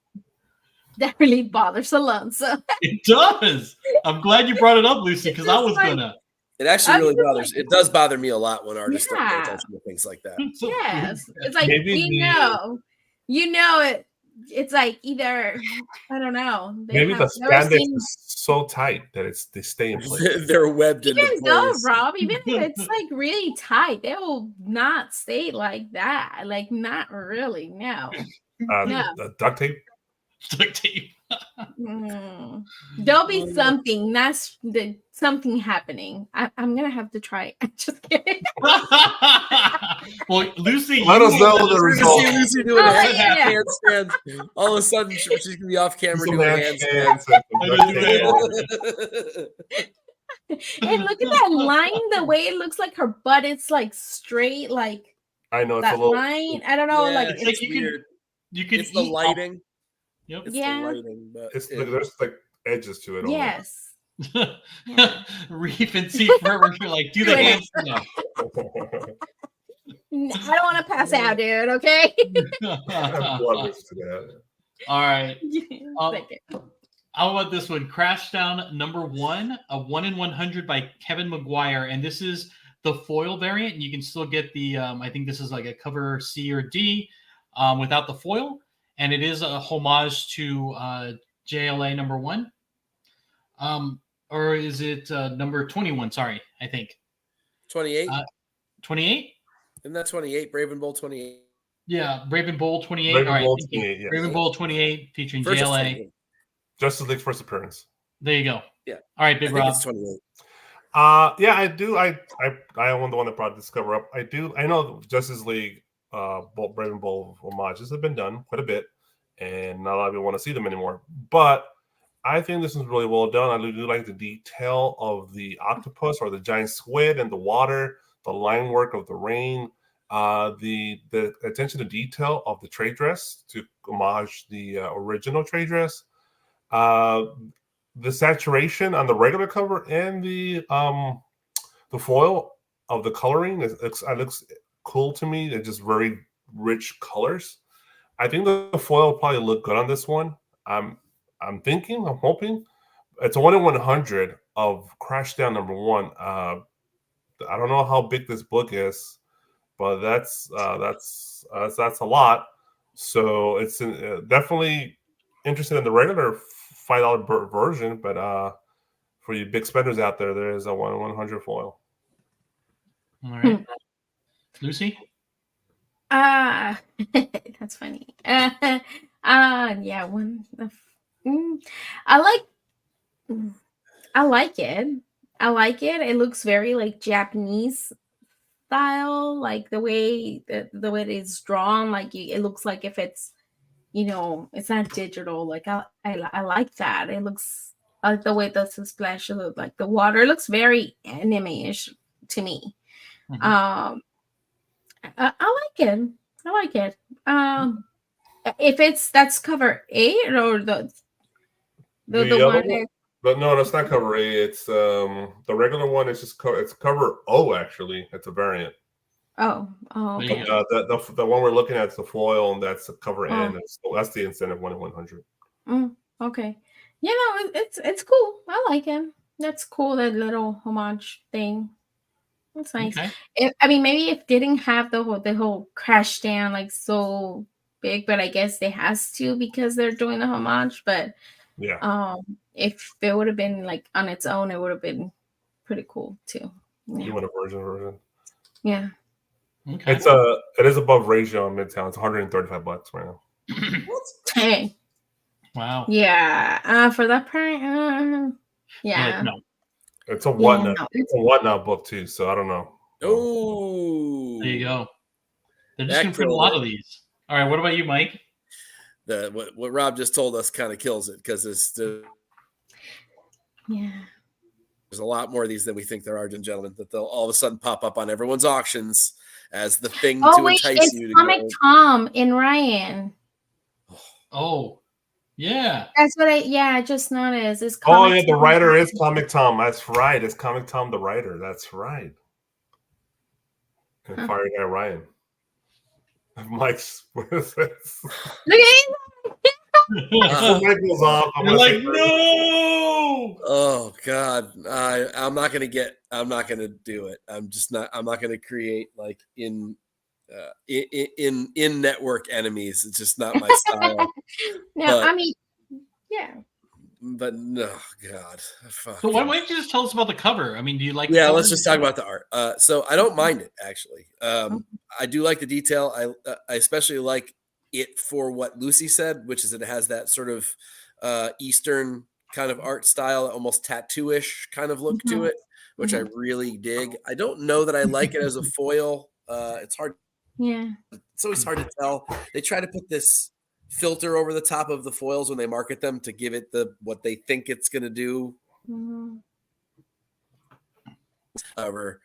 That really bothers Alonso. It does. I'm glad you brought it up, Lucy, because I was gonna. It actually really bothers. It does bother me a lot when artists don't pay attention to things like that. Yes, it's like it. It's like either I don't know. Maybe the spandex is so tight that they stay in place. They're webbed into place. No, Rob. Even if it's like really tight, they will not stay like that. Like not really. No. No. Duct tape. Duct tape. There'll be something. That's something happening. I'm gonna have to try. I'm just kidding. Well, Lucy, let us know the results. Lucy doing handstands. All of a sudden, she's gonna be off camera doing handstands. And look at that line. The way it looks like her butt. It's like straight. Like I know it's that a little line. I don't know. Yeah, like it's weird. You can it's the lighting. Yep. It's yeah. the lighting, but there's like edges to it. Yes. Reef and see forever. You're like, do the handstand. I don't want to pass out, dude. Okay. All right. How about this one? Crashdown #1, a 1 in 100 by Kevin McGuire, and this is the foil variant. And you can still get the. I think this is like a cover C or D, without the foil. And it is a homage to JLA #1. Or is it number 21? Sorry, I think. 28? 28? Isn't that 28? Brave and Bold 28. Yeah, Brave and Bold 28. All right. 28, yes. Brave and Bold 28 featuring JLA. Justice League's first appearance. There you go. Yeah. All right, Big Rob. It's 28. Yeah, I do. I am the one that brought this cover up. I know Justice League Brave and Bold homages have been done quite a bit, and not a lot of people want to see them anymore. But I think this is really well done. I do like the detail of the octopus or the giant squid and the water, the line work of the rain, the attention to detail of the trade dress to homage the original trade dress, the saturation on the regular cover and the foil of the coloring. It looks cool to me. They're just very rich colors. I think the foil will probably look good on this one. I'm hoping. It's a 1 in 100 of Crashdown #1. I don't know how big this book is, but that's a lot. So it's definitely interested in the regular $5 version, but for you big spenders out there, there is a 1 in 100 foil. All right, Lucy. That's funny. Yeah, one. I like. I like it. I like it. It looks very like Japanese style, like the way it is drawn. Like it looks like if it's it's not digital. Like I like that. It looks like the way the splash look like the water. It looks very anime-ish to me. Mhm. I like it. I like it. If that's cover 8 or the The other one one, but no, that's not cover A. It's the regular one. It's just it's cover O. Actually, it's a variant. oh There you okay. go. The one we're looking at is the foil, and that's the cover Oh. N. That's the incentive 1 in 100. Okay. Yeah, no, it's cool. I like it. That's cool. That little homage thing. That's nice. Okay. I mean, maybe it didn't have the whole crash down like so big, but I guess it has to because they're doing the homage. But Yeah. if it would have been like on its own, it would have been pretty cool too. You Yeah. want a version? Yeah. Okay. It is above ratio in Midtown. It's $135 right now. Hey. Wow. Yeah. For that price, yeah. Like, no. It's a whatnot. No, It's a whatnot book too, so I don't know. Oh, There you go. They're just That gonna put a killed lot it. of these. All right. What about you, Mike? What Rob just told us kind of kills it because Yeah. there's a lot more of these than we think there are, gentlemen. That they'll all of a sudden pop up on everyone's auctions as the thing Oh to wait, entice it's you to Comic go. Tom in Ryan. Oh, yeah. That's what I just noticed. It's Oh Comic yeah, the Tom. writer is Comic Tom. That's right. It's Comic Tom the writer. That's right. And Fire Guy Ryan. Mike's. What is this? Look at The mic goes off. I'm You're gonna like, say- no. Oh God, I'm not gonna do it. I'm not gonna create like in network enemies. It's just not my style. No, But- I mean, yeah. But no, God. Fuck. So why don't you just tell us about the cover? I mean, do you like? Yeah, the let's cover? just talk about the art. So I don't mind it actually. I do like the detail. I especially like it for what Lucy said, which is that it has that sort of Eastern kind of art style, almost tattoo-ish kind of look to it, which I really dig. I don't know that I like it as a foil. It's hard. Yeah. It's always hard to tell. They try to put this filter over the top of the foils when they market them to give it what they think it's going to do. Mhm. However,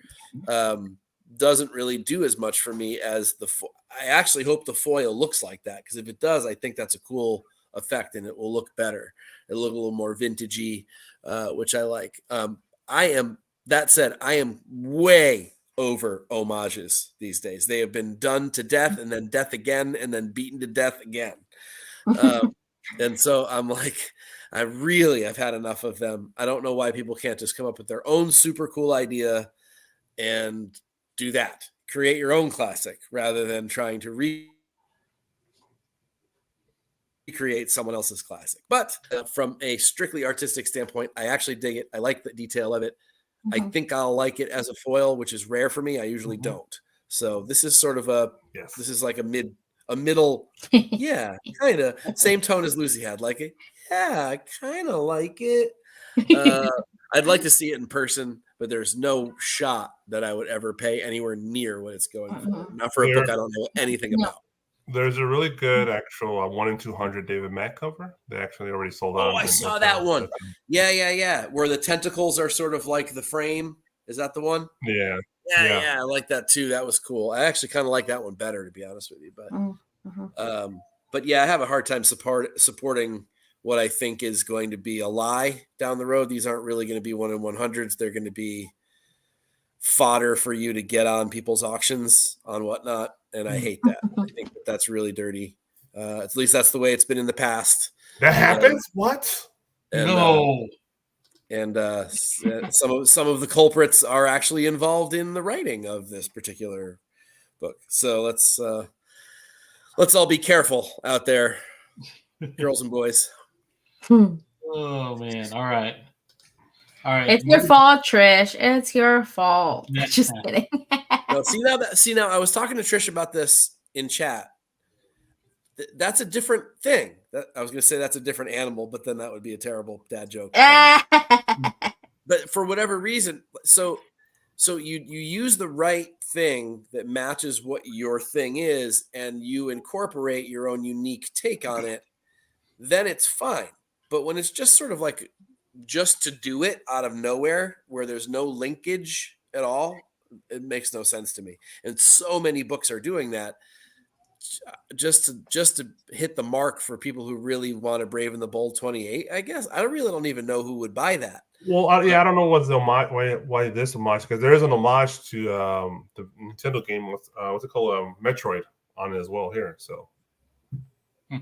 doesn't really do as much for me as I actually hope the foil looks like that, because if it does, I think that's a cool effect and it will look better. It'll look a little more vintagey, which I like. That said, I am way over homages these days. They have been done to death and then death again and then beaten to death again. And so I'm like, I've had enough of them. I don't know why people can't just come up with their own super cool idea and do that. Create your own classic rather than trying to recreate someone else's classic. But from a strictly artistic standpoint, I actually dig it. I like the detail of it. I think I'll like it as a foil, which is rare for me. I usually don't. So this is sort of this is like a middle, yeah, kind of same tone as Lucy had. Like it, yeah, I kind of like it. I'd like to see it in person, but there's no shot that I would ever pay anywhere near what it's going for. Not for a book I don't know anything about. There's a really good actual 1 in 200 David Mack cover. They actually already sold out. Oh, I saw that one. Yeah. Where the tentacles are sort of like the frame. Is that the one? Yeah. Yeah. I like that too. That was cool. I actually kind of like that one better, to be honest with you. But yeah, I have a hard time supporting what I think is going to be a lie down the road. These aren't really going to be 1 in 100s. They're going to be fodder for you to get on people's auctions on whatnot. And I hate that. I think that's really dirty. At least that's the way it's been in the past. That happens? What? And, No. Some of the culprits are actually involved in the writing of this particular book. So let's all be careful out there, girls and boys. Oh man! All right. It's your fault, Trish. It's your fault. Yeah. Just kidding. No, see now I was talking to Trish about this in chat, that's a different thing. I was going to say that's a different animal, but then that would be a terrible dad joke. But for whatever reason, so you use the right thing that matches what your thing is, and you incorporate your own unique take on it, then it's fine. But when it's just sort of like just to do it out of nowhere, where there's no linkage at all, it makes no sense to me. And so many books are doing that just to hit the mark for people who really want a Brave and the Bold 28. I guess I really don't even know who would buy that. Well, I don't know what's the homage, why this homage, because there is an homage to the Nintendo game with what's it called, Metroid on it as well here. So, all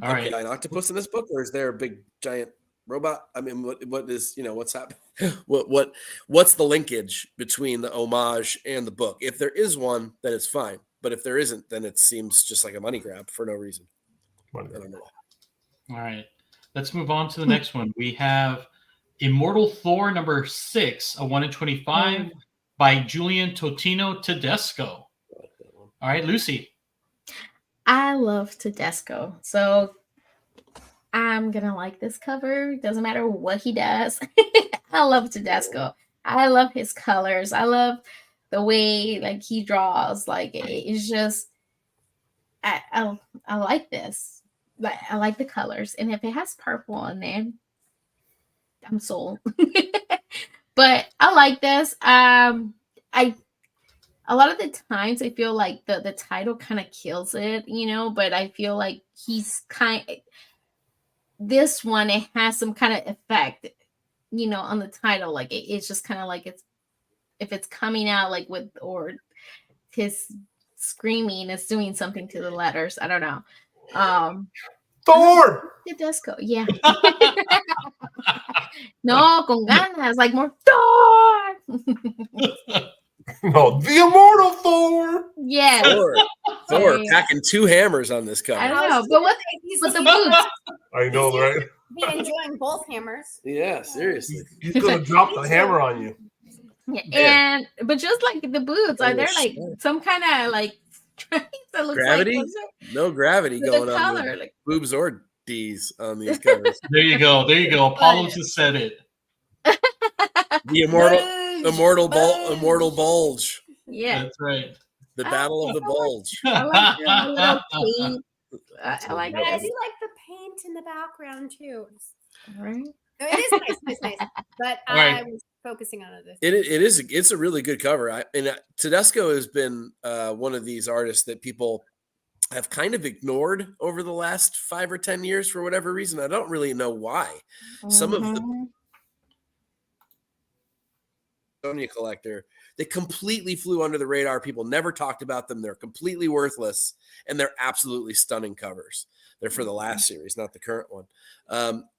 right, giant octopus in this book, or is there a big giant robot? I mean, what is what's happening? What's the linkage between the homage and the book? If there is one, then it's fine. But if there isn't, then it seems just like a money grab for no reason. I don't know. All right, let's move on to the next one. We have Immortal Thor number 6, a 1 in 25 by Julian Totino Tedesco. All right, Lucy. I love Tedesco, so I'm gonna like this cover. Doesn't matter what he does. I love Tedesco. I love his colors. I love the way like he draws. Like it's just, I like this. Like I like the colors, and if it has purple in there, I'm sold. But I like this. A lot of the times I feel like the title kind of kills it, but I feel like this one, it has some kind of effect, on the title. Like it's just kind of like if it's coming out like or his screaming is doing something to the letters. I don't know. Thor! Tedesco, yeah. No, con ganas, like more Thor. No, the Immortal Thor. Yeah. Thor packing 2 hammers on this cover. I don't know, but but the boots? I know, right? Be enjoying both hammers. Yeah, seriously. He's gonna drop the hammer on you. Yeah, but just like the boots, are there like some kind of like that looks gravity? Like, no gravity going on. Color, like boobs or D's on these covers. There you go. Apollo just said it. The immortal bulge. Yeah, that's right. The battle of the bulge. I like the little paint. I like But I this. do like the paint in the background too. Right. No, it is nice. But I was focusing on this. It's a really good cover. Tedesco has been one of these artists that people have kind of ignored over the last 5 or 10 years for whatever reason. I don't really know why. Some of the Sonja collector, they completely flew under the radar. People never talked about them. They're completely worthless, and they're absolutely stunning covers. They're for the last series, not the current one.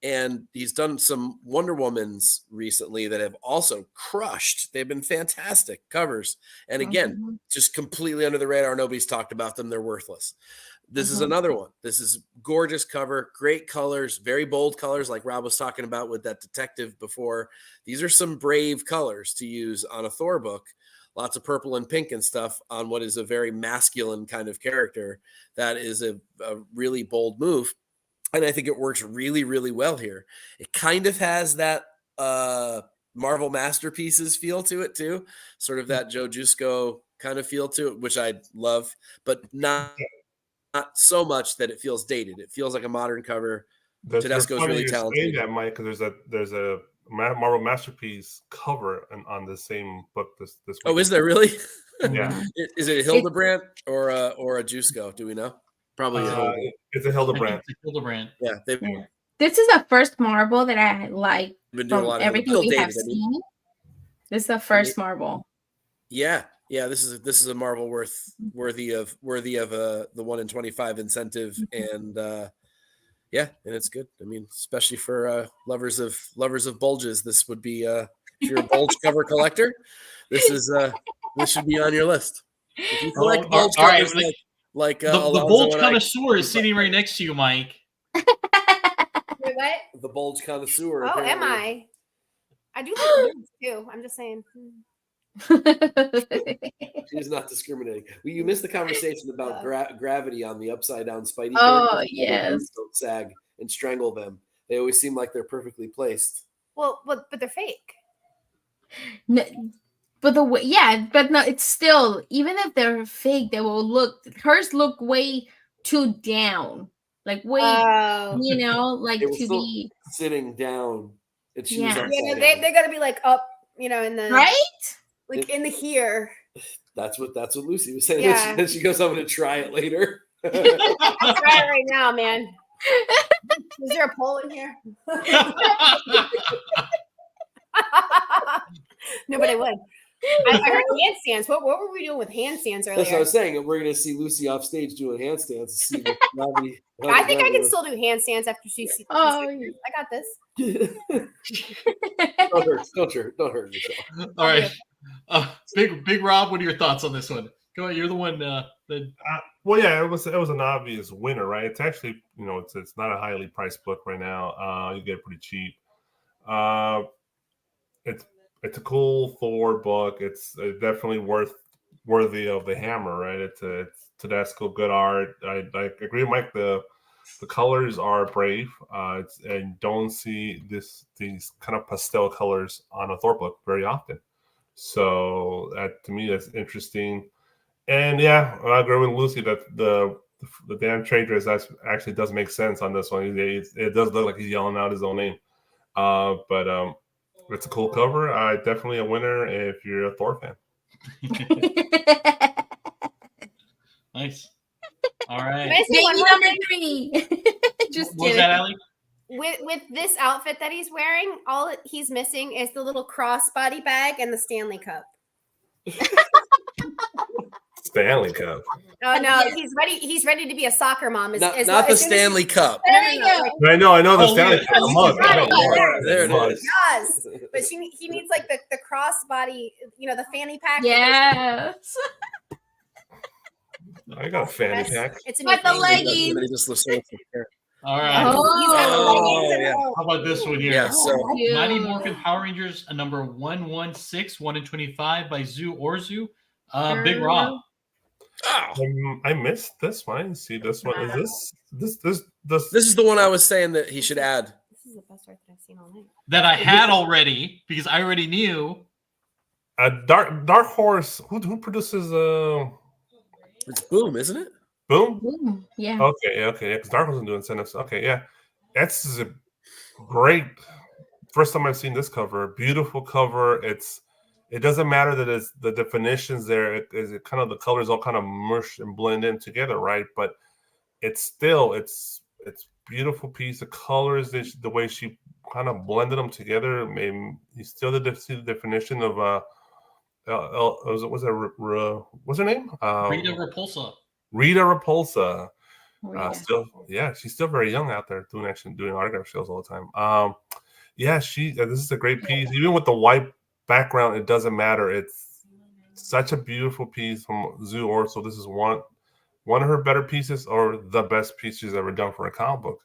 And he's done some Wonder Womans recently that have also crushed. They've been fantastic covers. And again, just completely under the radar. Nobody's talked about them. They're worthless. This is another one. This is gorgeous cover, great colors, very bold colors like Rob was talking about with that detective before. These are some brave colors to use on a Thor book. Lots of purple and pink and stuff on what is a very masculine kind of character. That is a really bold move. And I think it works really, really well here. It kind of has that Marvel Masterpieces feel to it too. Sort of that Joe Jusko kind of feel to it, which I love, but not so much that it feels dated. It feels like a modern cover. Tedesco's really talented. That, Mike, because there's a Marvel Masterpiece cover on the same book this week. Oh, is there really? Yeah. Is it a Hildebrandt or a Jusko? Do we know? Probably it's a Hildebrandt. Yeah, this is the first Marvel that I like from everything we have seen. This is the first Marvel. Yeah. This is a Marvel worthy of the 1 in 25 incentive, and and it's good. I mean, especially for lovers of bulges, this would be if you're a bulge cover collector, this should be on your list. If you collect bulge covers, like the bulge connoisseur is sitting right next to you, Mike. Wait, what? The bulge connoisseur. Oh, am I? I do like bulge too. I'm just saying. She's not discriminating. Well, you missed the conversation about gravity on the upside down Spidey. Oh, yes. Don't sag and strangle them. They always seem like they're perfectly placed. Well, but they're fake. No, but the way, yeah, but no, it's still, even if they're fake, they will hers look way too down, like way, like to be sitting down. And she was they got to be like up, in the right, like in the here. That's what Lucy was saying. Yeah. Then she goes, "I'm going to try it later." I'll try it right now, man. Is there a pole in here? No, but I would. I heard handstands. What were we doing with handstands earlier? That's what I was saying. We're going to see Lucy off stage doing handstands to see the gravity. I think I can still do handstands after she sees. I got this. Don't hurt yourself. All right. Big Rob, what are your thoughts on this one? Go ahead. You're the one. Well, yeah, it was an obvious winner, right? It's actually, it's not a highly priced book right now. You get it pretty cheap. It's a cool Thor book. It's definitely worthy of the hammer, right? It's Tedesco, good art. I agree with Mike. The colors are brave. And don't see these kind of pastel colors on a Thor book very often. So that, to me, that's interesting. And yeah, I agree with Lucy that the damn trade dress actually does make sense on this one. It does look like he's yelling out his own name. But it's a cool cover. Definitely a winner if you're a Thor fan. Nice. All right. Baby number 3. Just what was that, Allie? With this outfit that he's wearing, all he's missing is the little crossbody bag and the Stanley Cup. Stanley Cup. Oh no, he's ready to be a soccer mom. Not the Stanley Cup. I know the Stanley Cup. There it is. Yes, but he needs like the crossbody, the fanny pack. Yes. I got a fanny pack. It's but the leggings. All right. Yeah. How about this one here? Yeah, so Mighty Morphin Power Rangers, number 116, 1 in 25 by Zu Orzu. Big Rob. I missed this one. I didn't see this one. Is this is the one I was saying that he should add. This is the best art that I've seen all night. That I had already because I already knew. Dark Horse. Who produces It's Boom, isn't it? Boom? Yeah. Okay. Because Dark Horse is doing incentives. Okay, yeah. That's a great. First time I've seen this cover. Beautiful cover. It doesn't matter that it's the definitions there. It kind of the colors all kind of mush and blend in together, right? But it's beautiful piece. The colors, the way she kind of blended them together. Maybe you still see the definition of what's her name? Rita Repulsa. Rita Repulsa. Yeah. She's still very young out there doing autograph shows all the time. This is a great piece. Even with the white background, it doesn't matter. It's such a beautiful piece from Zu Orzu. This is one of her better pieces, or the best piece she's ever done for a comic book.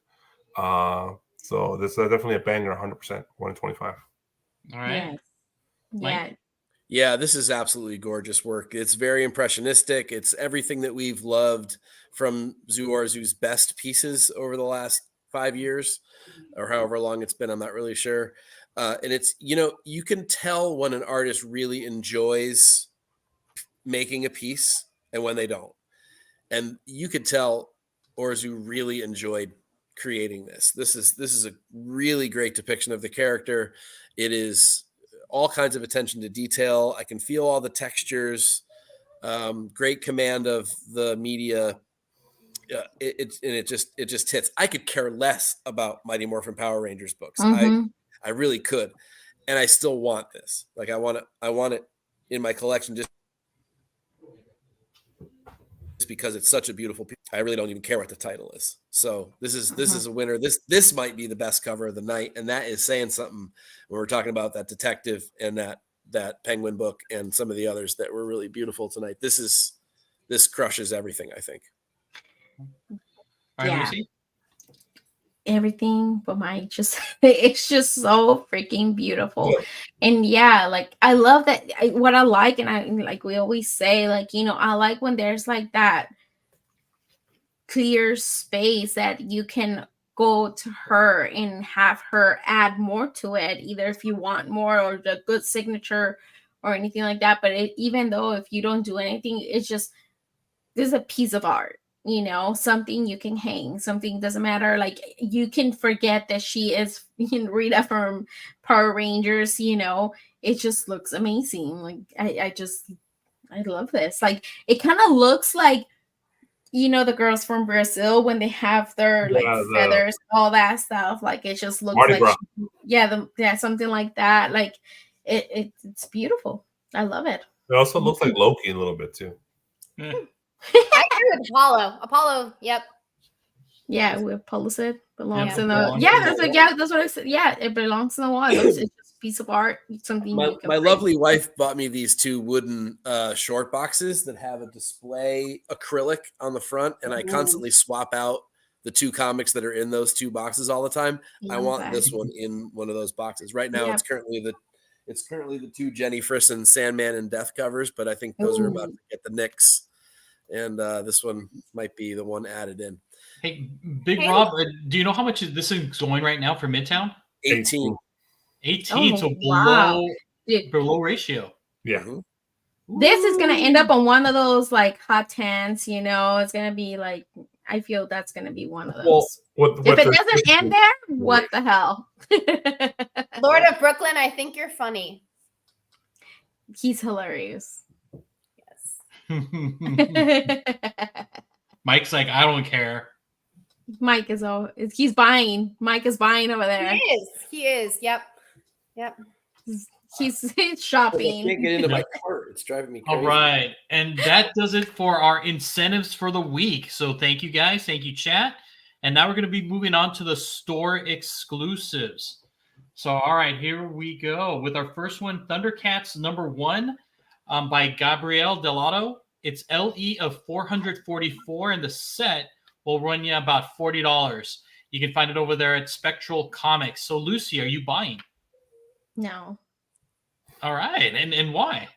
So this is definitely a banger. 100%. 1 in 25. All right. Yes. Yeah, this is absolutely gorgeous work. It's very impressionistic. It's everything that we've loved from Zu Orzu's best pieces over the last 5 years, or however long it's been. I'm not really sure. And it's, you can tell when an artist really enjoys making a piece and when they don't. And you could tell Orzu really enjoyed creating this. This is a really great depiction of the character. It is all kinds of attention to detail. I can feel all the textures, great command of the media. It just hits. I could care less about Mighty Morphin Power Rangers books. Mm-hmm. I really could, and I still want this. Like I want it in my collection just because it's such a beautiful piece. I really don't even care what the title is. So this is a winner. This might be the best cover of the night, and that is saying something when we're talking about that detective and that Penguin book and some of the others that were really beautiful tonight. This crushes everything, I think. All right, Lucy. everything, but my just it's just so freaking beautiful. And yeah, like I love that. What I like, and I like we always say, like, you know, I like when there's like that clear space that you can go to her and have her add more to it, either if you want more or the good signature or anything like that. But even though if you don't do anything, it's just there's a piece of art, you know, something you can hang, something doesn't matter. Like you can forget that she is Rita from Power Rangers, you know, it just looks amazing. Like I love this. Like it kind of looks like, you know, the girls from Brazil when they have their like feathers, all that stuff. Like it just looks Mardi like Gras. something like that. Like it's beautiful. I love it. It also looks like Loki a little bit too. Yeah. I agree with Apollo. Apollo, yep. Yeah, with Apollo said belongs in the that's what I said. Yeah, it belongs in the wall. It's just a piece of art, something my lovely wife bought me these 2 wooden short boxes that have a display acrylic on the front, and I constantly swap out the 2 comics that are in those 2 boxes all the time. I want this one in one of those boxes. Right now it's currently the 2 Jenny Frison Sandman and Death covers, but I think those are about to get the Knicks. And this one might be the one added in. Hey, Big Rob, do you know how much this is going right now for Midtown? 18. 18, so below ratio. Yeah. This is gonna end up on one of those like hot 10s, you know. It's gonna be like, I feel that's gonna be one of those. If it doesn't end there, what the hell? Lord of Brooklyn, I think you're funny. He's hilarious. Mike's like, I don't care. Mike is he's buying. Mike is buying over there. He is. Yep. He's shopping. I can't get into my cart. It's driving me crazy. All right. And that does it for our incentives for the week. So thank you guys. Thank you, chat. And now we're going to be moving on to the store exclusives. So, all right, here we go with our first one, Thundercats #1 by Gabriel Delato. It's LE of 444, and the set will run you about $40. You can find it over there at Spectral Comics. So, Lucy, are you buying? No. All right, and why?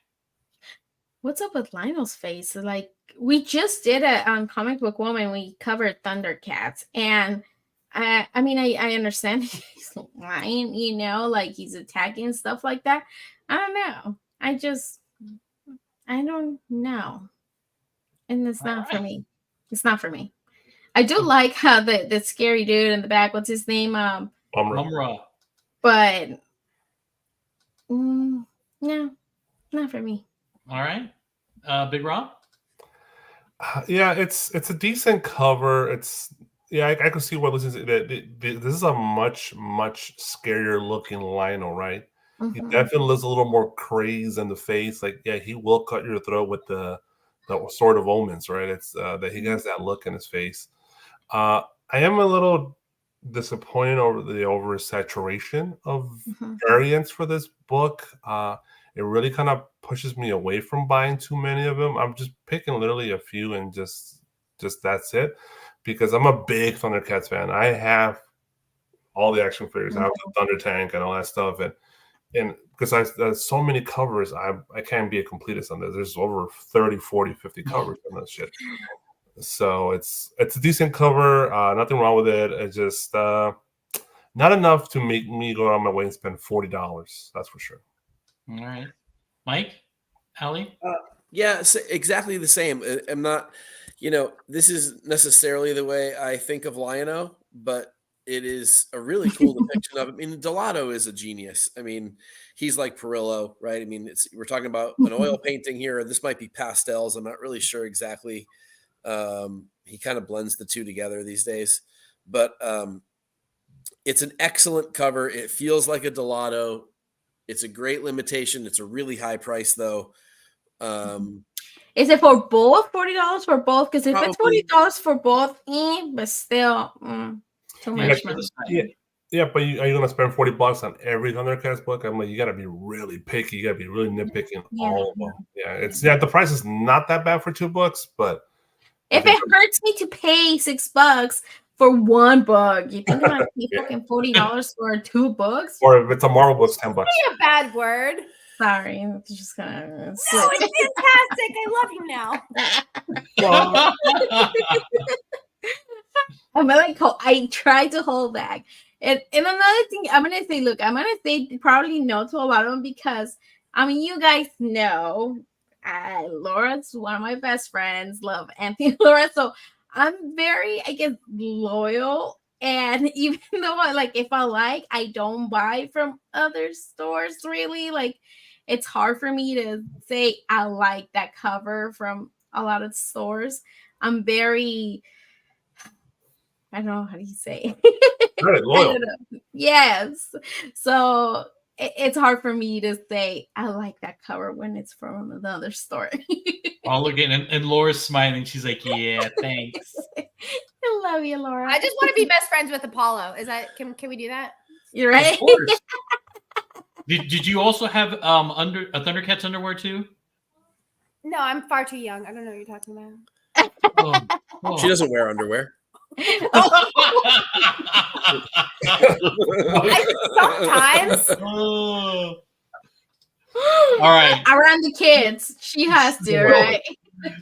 What's up with Lionel's face? Like, we just did it on Comic Book Woman. We covered Thundercats, and I mean, I understand he's lying, you know, like he's attacking and stuff like that. I don't know. I don't know. And it's not for me. It's not for me. I do like how the scary dude in the back, what's his name? Mumra. But no, not for me. All right. Big Rob? Yeah, it's a decent cover. I can see what this is. This is a much scarier looking Lionel, right? He definitely looks a little more crazed in the face. Like, yeah, he will cut your throat with the Sword of Omens, right? It's that he has that look in his face. I am a little disappointed over the oversaturation of variants for this book. It really kind of pushes me away from buying too many of them. I'm just picking literally a few and just that's it, because I'm a big Thundercats fan. I have all the action figures. I have the Thunder Tank and all that stuff, and because there's so many covers, I can't be a completist on this. There's over 30, 40, 50 covers on this shit. So it's a decent cover. Nothing wrong with it. It's just not enough to make me go out of my way and spend $40. That's for sure. All right. Mike? Allie? Yeah, exactly the same. I'm not, this is necessarily the way I think of Lion-O, but it is a really cool depiction of him. I mean, Delato is a genius. I mean, he's like Perillo, right? I mean, we're talking about an oil painting here. This might be pastels. I'm not really sure exactly. He kind of blends the two together these days, but it's an excellent cover. It feels like a Delato. It's a great limitation. It's a really high price, though. Is it for both? $40 for both? Because if it's $40 for both, but still too much money. Yeah, but are you going to spend $40 on every Thundercats book? I'm like, you got to be really picky. You got to be really nitpicking all of them. Yeah, the price is not that bad for 2 books, but if it hurts me to pay $6 for one book. You think I'm gonna pay fucking $40 for 2 books? Or if it's a Marvel book, it's $10. Be a bad word. Sorry, I'm just gonna. No, it's fantastic. I love you now. I'm like, I try to hold back. And another thing, I'm gonna say probably no to a lot of them because I mean, you guys know, Laura's one of my best friends. Love Anthony and Laura, so I'm very, I guess, loyal. And even though if I don't buy from other stores really. Like, it's hard for me to say I like that cover from a lot of stores. I'm very, I don't know how do you say. Very loyal. Yes. So it's hard for me to say I like that cover when it's from another store. Oh, look at and Laura's smiling. She's like, "Yeah, thanks." I love you, Laura. I just want to be best friends with Apollo. Is that can we do that? You're right. Of course. Did you also have under a Thundercats underwear too? No, I'm far too young. I don't know what you're talking about. Oh. She doesn't wear underwear. Sometimes. Oh. All right. Around the kids, she has to, right?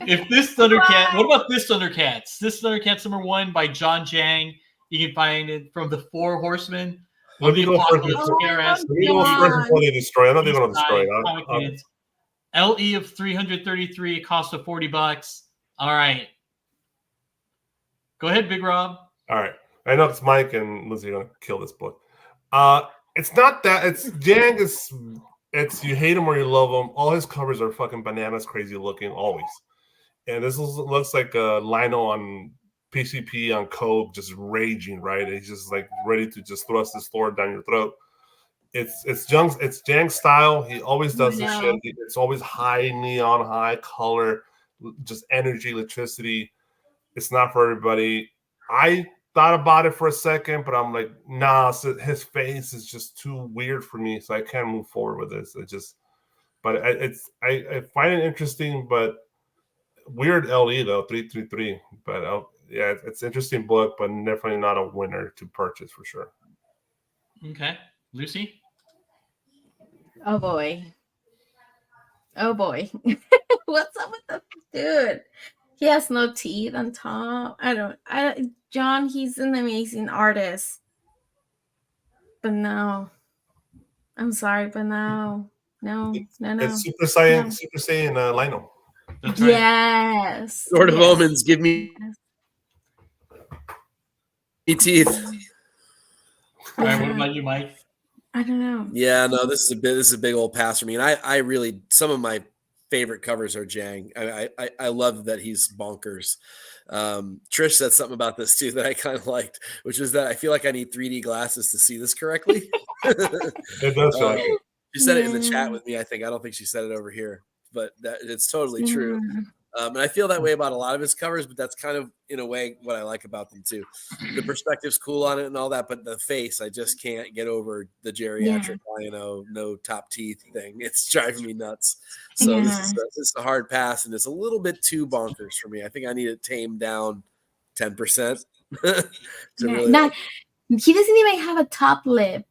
If this Thundercat, what about this Thundercats? This Thundercats #1 by John Jang. You can find it from the 4 Horsemen of the Apocalypse. Let me go first before they destroy. I'm not even going to destroy it. LE of 333, cost of $40. All right. Go ahead, Big Rob. All right. I know it's Mike and Lizzie are going to kill this book. It's not that. It's Jang is. It's you hate him or you love him. All his covers are fucking bananas, crazy looking, always. And this looks like a Lino on PCP on Coke, just raging, right? And he's just like ready to just thrust his sword down your throat. It's Jang's style. He always does this shit. It's always high neon, high color, just energy, electricity. It's not for everybody. I thought about it for a second, but I'm like, nah, so his face is just too weird for me, so I can't move forward with this. I find it interesting, but weird LE though, 333. But yeah, it's an interesting book, but definitely not a winner to purchase for sure. Okay, Lucy. Oh boy. What's up with the dude? He has no teeth on top. John, he's an amazing artist. But no. I'm sorry, but no. No. It's Super Saiyan Lino. That's right. Yes. Sword of Omens, give me teeth. All right, what about you, Mike? I don't know. Yeah, no, this is a big old pass for me. And I really, some of my favorite covers are Jang. I love that he's bonkers. Trish said something about this too that I kind of liked, which is that I feel like I need 3D glasses to see this correctly. It does feel like it. She said it in the chat with me, I think. I don't think she said it over here, but it's totally true. And I feel that way about a lot of his covers, but that's kind of, in a way, what I like about them too. The perspective's cool on it and all that, but the face, I just can't get over the geriatric Lino, no top teeth thing. It's driving me nuts. So this is a hard pass, and it's a little bit too bonkers for me. I think I need it tamed down 10%. Really he doesn't even have a top lip.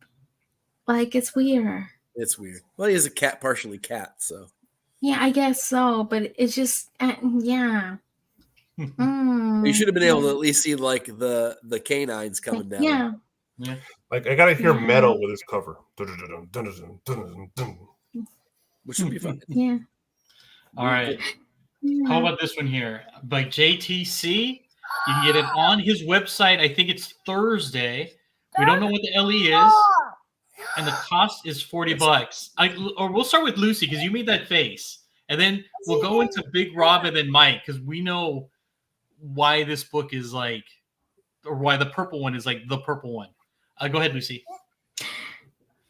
Like, it's weird. It's weird. Well, he is a cat, partially cat, so. Yeah, I guess so, but it's just yeah. You should have been able to at least see like the canines coming down. Yeah. Like I gotta hear metal with his cover. Which would be fun. Yeah. All right. How about this one here? By JTC. You can get it on his website. I think it's Thursday. We don't know what the LE is. And the cost is $40. Or we'll start with Lucy because you made that face, and then we'll go into Big Rob and then Mike because we know why this book is like, or why the purple one is like the purple one. Go ahead, Lucy.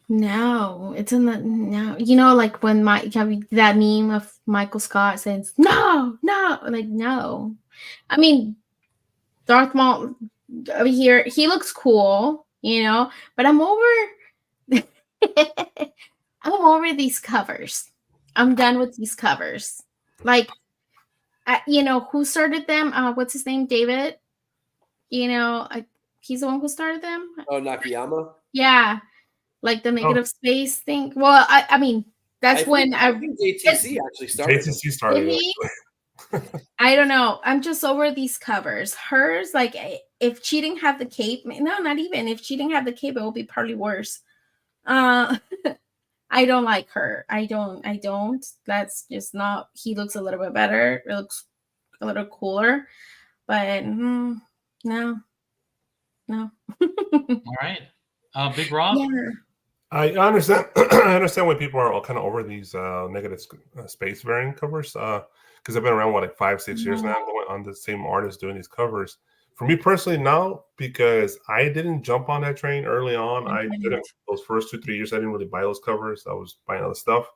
No, it's in the no. You know, like when that meme of Michael Scott says no, like no. I mean, Darth Maul over here, he looks cool, you know, but I'm over these covers. I'm done with these covers. Like, who started them? What's his name? David? He's the one who started them. Oh, Nakayama. Yeah, like the negative space thing. Well, I mean, that's when I think JTC actually started. JTC started. I don't know. I'm just over these covers. Hers, like, if she didn't have the cape, no, not even. If she didn't have the cape, it would be probably worse. I don't like her. I don't. That's just not. He looks a little bit better. It looks a little cooler, but no. All right, Big Rob. Yeah. I understand. I understand why people are all kind of over these negative space variant covers. Because I've been around like 5-6 years now, going on the same artist doing these covers. For me personally, no, because I didn't jump on that train early on. I didn't. Those first 2-3 years, I didn't really buy those covers. I was buying other stuff.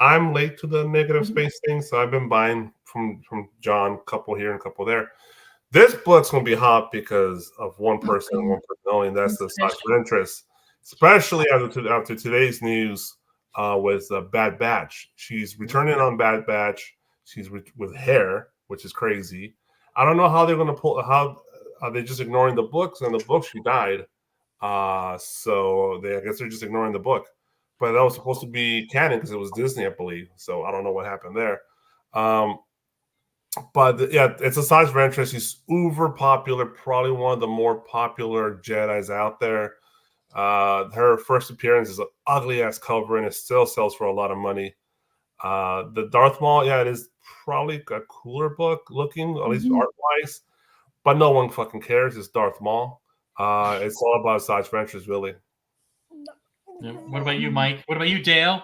I'm late to the negative space thing, so I've been buying from John, a couple here and a couple there. This book's gonna be hot because of one person, one person only, and that's the Sonja Ventress. Especially after today's news with Bad Batch. She's returning on Bad Batch. She's with hair, which is crazy. I don't know how they're going to pull. How are they just ignoring the books? And the book, she died. So I guess they're just ignoring the book. But that was supposed to be canon because it was Disney, I believe. So I don't know what happened there. But yeah, it's a Sonja Ventress. She's uber popular, probably one of the more popular Jedis out there. Her first appearance is an ugly ass cover, and it still sells for a lot of money. The Darth Maul, yeah, it is probably a cooler book looking, at least art wise, but no one fucking cares. It's Darth Maul. It's all about Sonja Ventress, really. Yeah. What about you, Mike? What about you, Dale?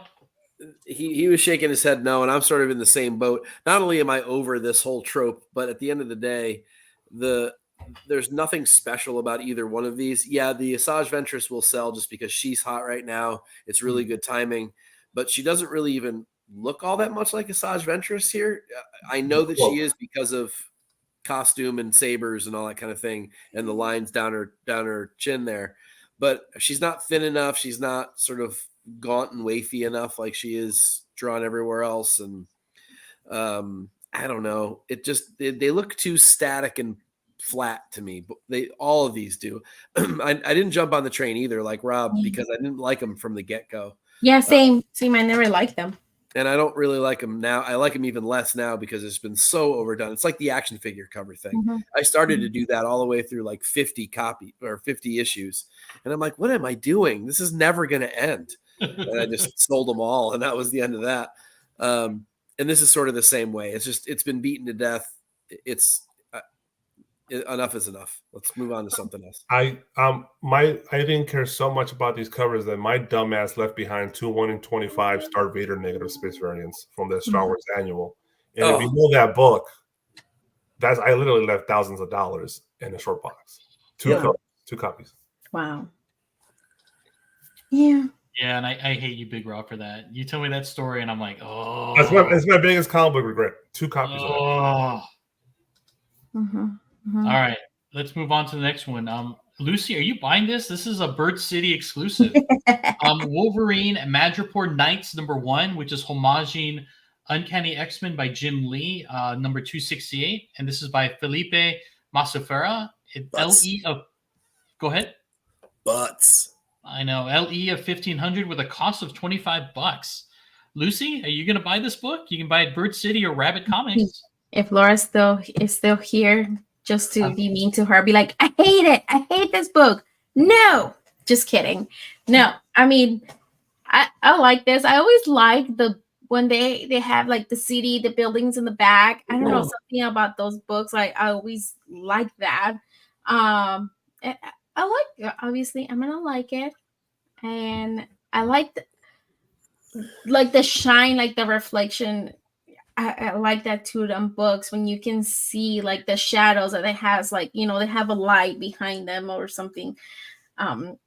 He was shaking his head no, and I'm sort of in the same boat. Not only am I over this whole trope, but at the end of the day, there's nothing special about either one of these. Yeah, the Sonja Ventress will sell just because she's hot right now. It's really good timing, but she doesn't really even look all that much like a Sonja Ventress here. I know that she is because of costume and sabers and all that kind of thing, and the lines down her chin there. But she's not thin enough. She's not sort of gaunt and wafy enough like she is drawn everywhere else. And I don't know. It just they look too static and flat to me. But all of these do. I didn't jump on the train either, like Rob, because I didn't like them from the get-go. Yeah, same. I never liked them. And I don't really like them now. I like them even less now because it's been so overdone. It's like the action figure cover thing. I started to do that all the way through like 50 issues. And I'm like, what am I doing? This is never going to end. And I just sold them all. And that was the end of that. And this is sort of the same way. It's been beaten to death. Enough is enough. Let's move on to something else. I didn't care so much about these covers that my dumbass left behind 2 1 in 25 Star Vader negative space variants from the Star Wars annual. And if you know that book, I literally left thousands of dollars in a short box. Two copies. Wow. Yeah. Yeah, and I hate you, Big Rob, for that. You tell me that story, and I'm like, oh. That's my biggest comic book regret. 2 copies of it. All right, let's move on to the next one. Lucy, are you buying this? This is a Bird City exclusive. Wolverine Madripoor Knights #1, which is homaging Uncanny X-Men by Jim Lee, number 268, and this is by Felipe Masafera. LE of, go ahead. Butts. I know, LE of 1,500 with a cost of $25. Lucy, are you going to buy this book? You can buy it at Bird City or Rabbit Comics. If Laura is still here, just to be mean to her, be like, I hate it. I hate this book. No, just kidding. No, I mean, I like this. I always like when they have like the city, the buildings in the back. I don't know, something about those books. I always like that. I like, obviously, I'm gonna like it, and I like the shine, like the reflection. I like that too on books when you can see like the shadows that it has, like, they have a light behind them or something. And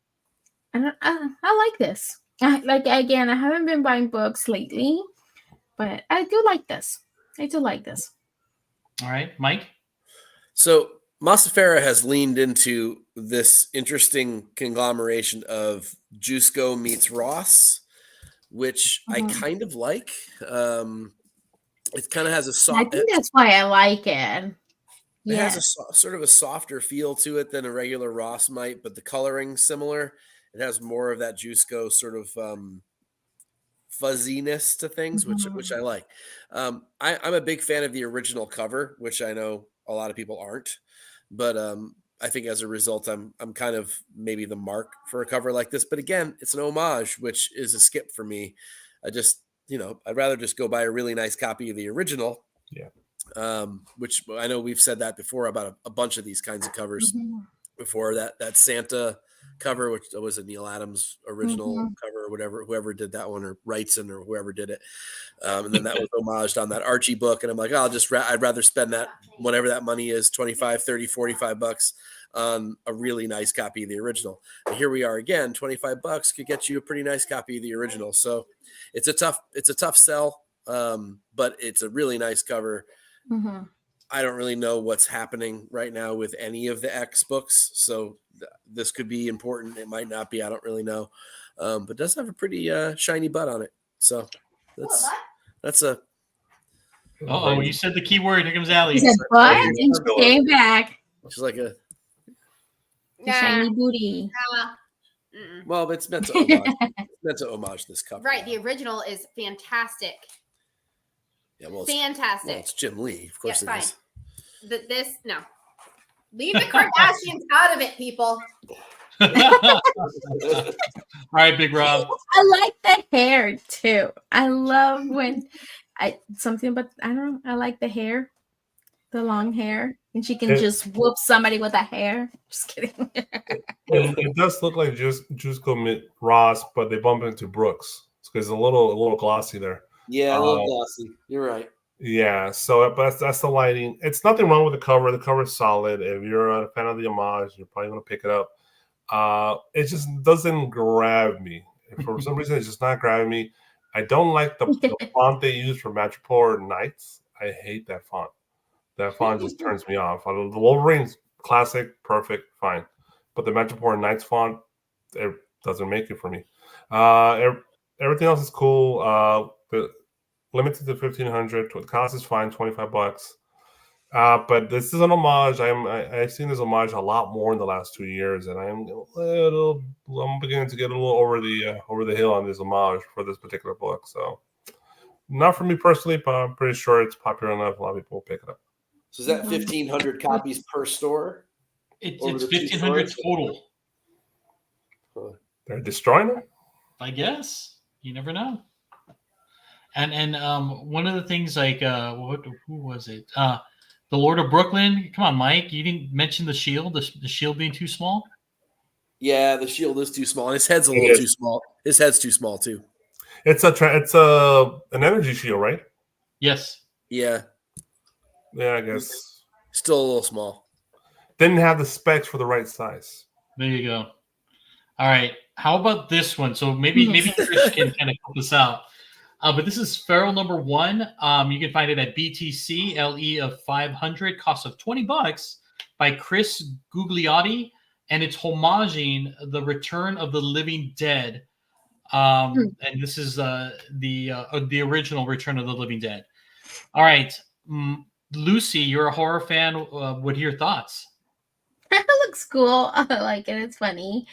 I like this. I haven't been buying books lately, but I do like this. All right, Mike. So Masafera has leaned into this interesting conglomeration of Jusco meets Ross, which I kind of like. It kind of has a soft. I think that's why I like it. It has Yes. a sort of a softer feel to it than a regular Ross might, but the coloring's similar. It has more of that Jusco sort of fuzziness to things, which I like. I'm a big fan of the original cover, which I know a lot of people aren't, but I think as a result, I'm kind of maybe the mark for a cover like this. But again, it's an homage, which is a skip for me. I just, I'd rather just go buy a really nice copy of the original. Yeah. Which I know we've said that before about a bunch of these kinds of covers before. That Santa cover, which was a Neil Adams original cover or whatever, whoever did that one, or Wrightson or whoever did it. And then that was homaged on that Archie book. And I'm like, I'd rather spend that, whatever that money is, 25, 30, 45 bucks on a really nice copy of the original. And here we are again, 25 bucks could get you a pretty nice copy of the original. So it's a tough sell. But it's a really nice cover. I don't really know what's happening right now with any of the X books, so this could be important. It might not be. I don't really know, but it does have a pretty shiny butt on it. So that's a. Oh, you said the key word. Here comes Allie. He said butt, and she came back. She's like a shiny booty. Well, it's meant to homage. Meant to homage this cover. Right. The original is fantastic. Yeah, well, fantastic. Well, it's Jim Lee, of course. Yeah, fine. No. Leave the Kardashians out of it, people. All right, Big Rob. I like the hair too. I love when I don't know. I like the hair, the long hair, and she can just whoop somebody with a hair. Just kidding. It does look like Jusco Ross, but they bump into Brooks because it's a little glossy there. Yeah, a little glossy. You're right. Yeah, so but that's the lighting. It's nothing wrong with the cover. The cover is solid. If you're a fan of the homage, you're probably going to pick it up. It just doesn't grab me. For some reason, it's just not grabbing me. I don't like the font they use for Madripoor Knights. I hate that font. That font just turns me off. The Wolverine's classic, perfect, fine. But the Madripoor Knights font, it doesn't make it for me. Everything else is cool. Limited to 1,500. The cost is fine, 25 bucks. But this is an homage. I've seen this homage a lot more in the last 2 years, and I'm beginning to get a little over the hill on this homage for this particular book. So, not for me personally, but I'm pretty sure it's popular enough. A lot of people will pick it up. So is that 1,500 copies per store? It's 1,500 total. They're destroying them? I guess. You never know. And one of the things like who was it? The Lord of Brooklyn. Come on, Mike. You didn't mention the shield. The shield being too small. Yeah, the shield is too small, and his head's a little too small. His head's too small too. It's an energy shield, right? Yes. Yeah. Yeah, I guess. Still a little small. Didn't have the specs for the right size. There you go. All right. How about this one? So maybe Chris can kind of help us out. But this is Feral number 1. You can find it at BTC, LE of 500, cost of $20 by Chris Gugliotti, and it's homaging the Return of the Living Dead. And this is the original Return of the Living Dead. All right, Lucy, you're a horror fan. What are your thoughts? It looks cool. I like it. It's funny.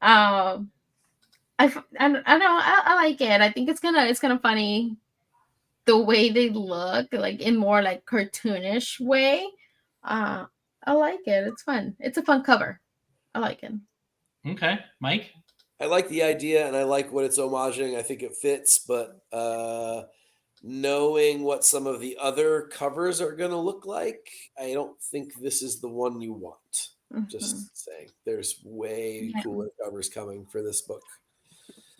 I don't know. I like it. I think it's kind of funny the way they look, like in more like cartoonish way. I like it. It's fun. It's a fun cover. I like it. Okay, Mike. I like the idea and I like what it's homaging. I think it fits, but knowing what some of the other covers are going to look like, I don't think this is the one you want. Just saying, there's way cooler covers coming for this book.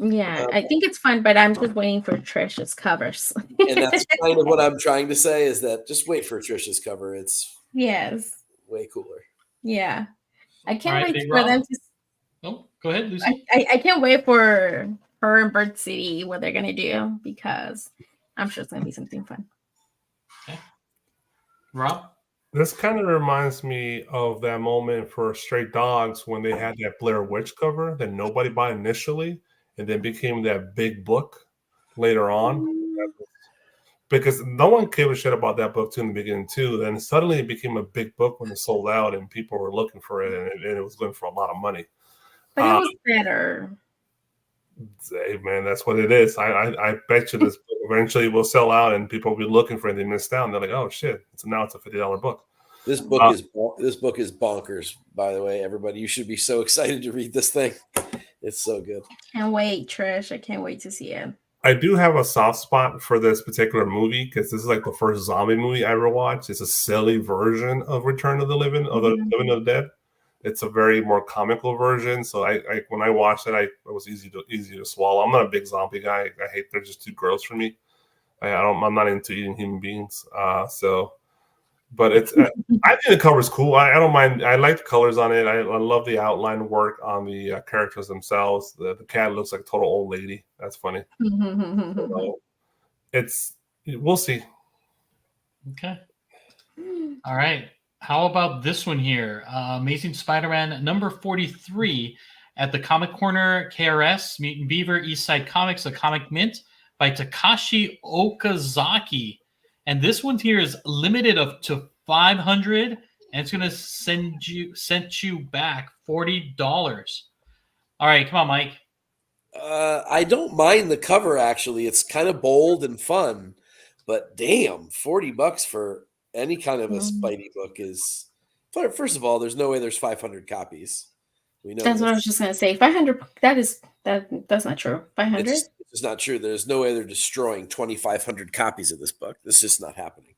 Yeah, I think it's fun, but I'm just waiting for Trish's covers. And that's kind of what I'm trying to say is that just wait for Trish's cover. It's way cooler. Yeah. I can't wait for them to... Oh, go ahead, Lucy. I can't wait for her and Bird City, what they're going to do, because I'm sure it's going to be something fun. Okay. Rob? This kind of reminds me of that moment for Stray Dogs when they had that Blair Witch cover that nobody bought initially and then became that big book later on. because no one gave a shit about that book too in the beginning too. Then suddenly it became a big book when it sold out and people were looking for it, and it was going for a lot of money. But it was better. Hey man, that's what it is. I bet you this book eventually will sell out and people will be looking for it. They missed out and they're like, oh shit! So now it's a $50 book. This book is bonkers. By the way, everybody, you should be so excited to read this thing. It's so good. Can't wait, Trish. I can't wait to see it. I do have a soft spot for this particular movie because this is like the first zombie movie I ever watched. It's a silly version of Return of the Living, of the Living of the Dead. It's a very more comical version. So I when I watched it, it was easy to swallow. I'm not a big zombie guy. I hate they're just too gross for me. I'm not into eating human beings. But it's I think the cover's cool. I don't mind. I like the colors on it. I love the outline work on the characters themselves. The cat looks like a total old lady. That's funny. So we'll see. Okay. All right. How about this one here? Amazing Spider-Man number 43 at the Comic Corner KRS, Mutant Beaver, East Side Comics, A Comic Mint by Takashi Okazaki. And this one here is limited up to 500, and it's going to send you back $40. All right, come on, Mike. I don't mind the cover, actually. It's kind of bold and fun, but damn, $40 for any kind of a Spidey book is. First of all, there's no way there's 500 copies. We know that's what I was just gonna say. 500. That's not true. 500. It's not true. There's no way they're destroying 2,500 copies of this book. This is just not happening.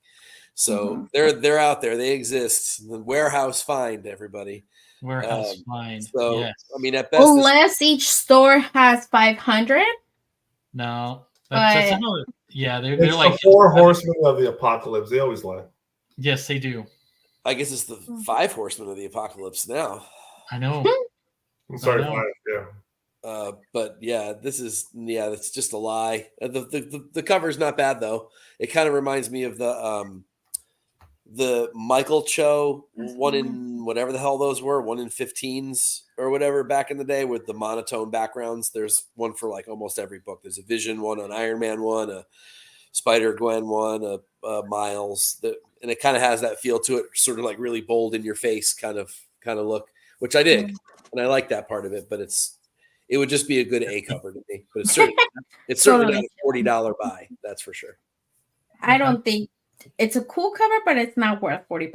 So they're out there. They exist. The warehouse find, everybody. Warehouse find. So yes. I mean, at best, unless each store has 500. No, that's another. Yeah, they're it's like the 4 horsemen of the apocalypse. They always lie. Yes, they do. I guess it's the 5 horsemen of the apocalypse now. I know. I'm sorry, 5. Yeah. But yeah, it's just a lie. The cover's not bad though. It kind of reminds me of the Michael Cho one in whatever the hell those were, 1 in 15s or whatever back in the day with the monotone backgrounds. There's one for like almost every book. There's a Vision one, an Iron Man one, a Spider-Gwen one, a Miles, and it kind of has that feel to it, sort of like really bold in your face kind of look, which I dig, and I like that part of it. But it would just be a good A cover to me. But it's certainly not a $40 buy, that's for sure. I don't think it's a cool cover, but it's not worth $40.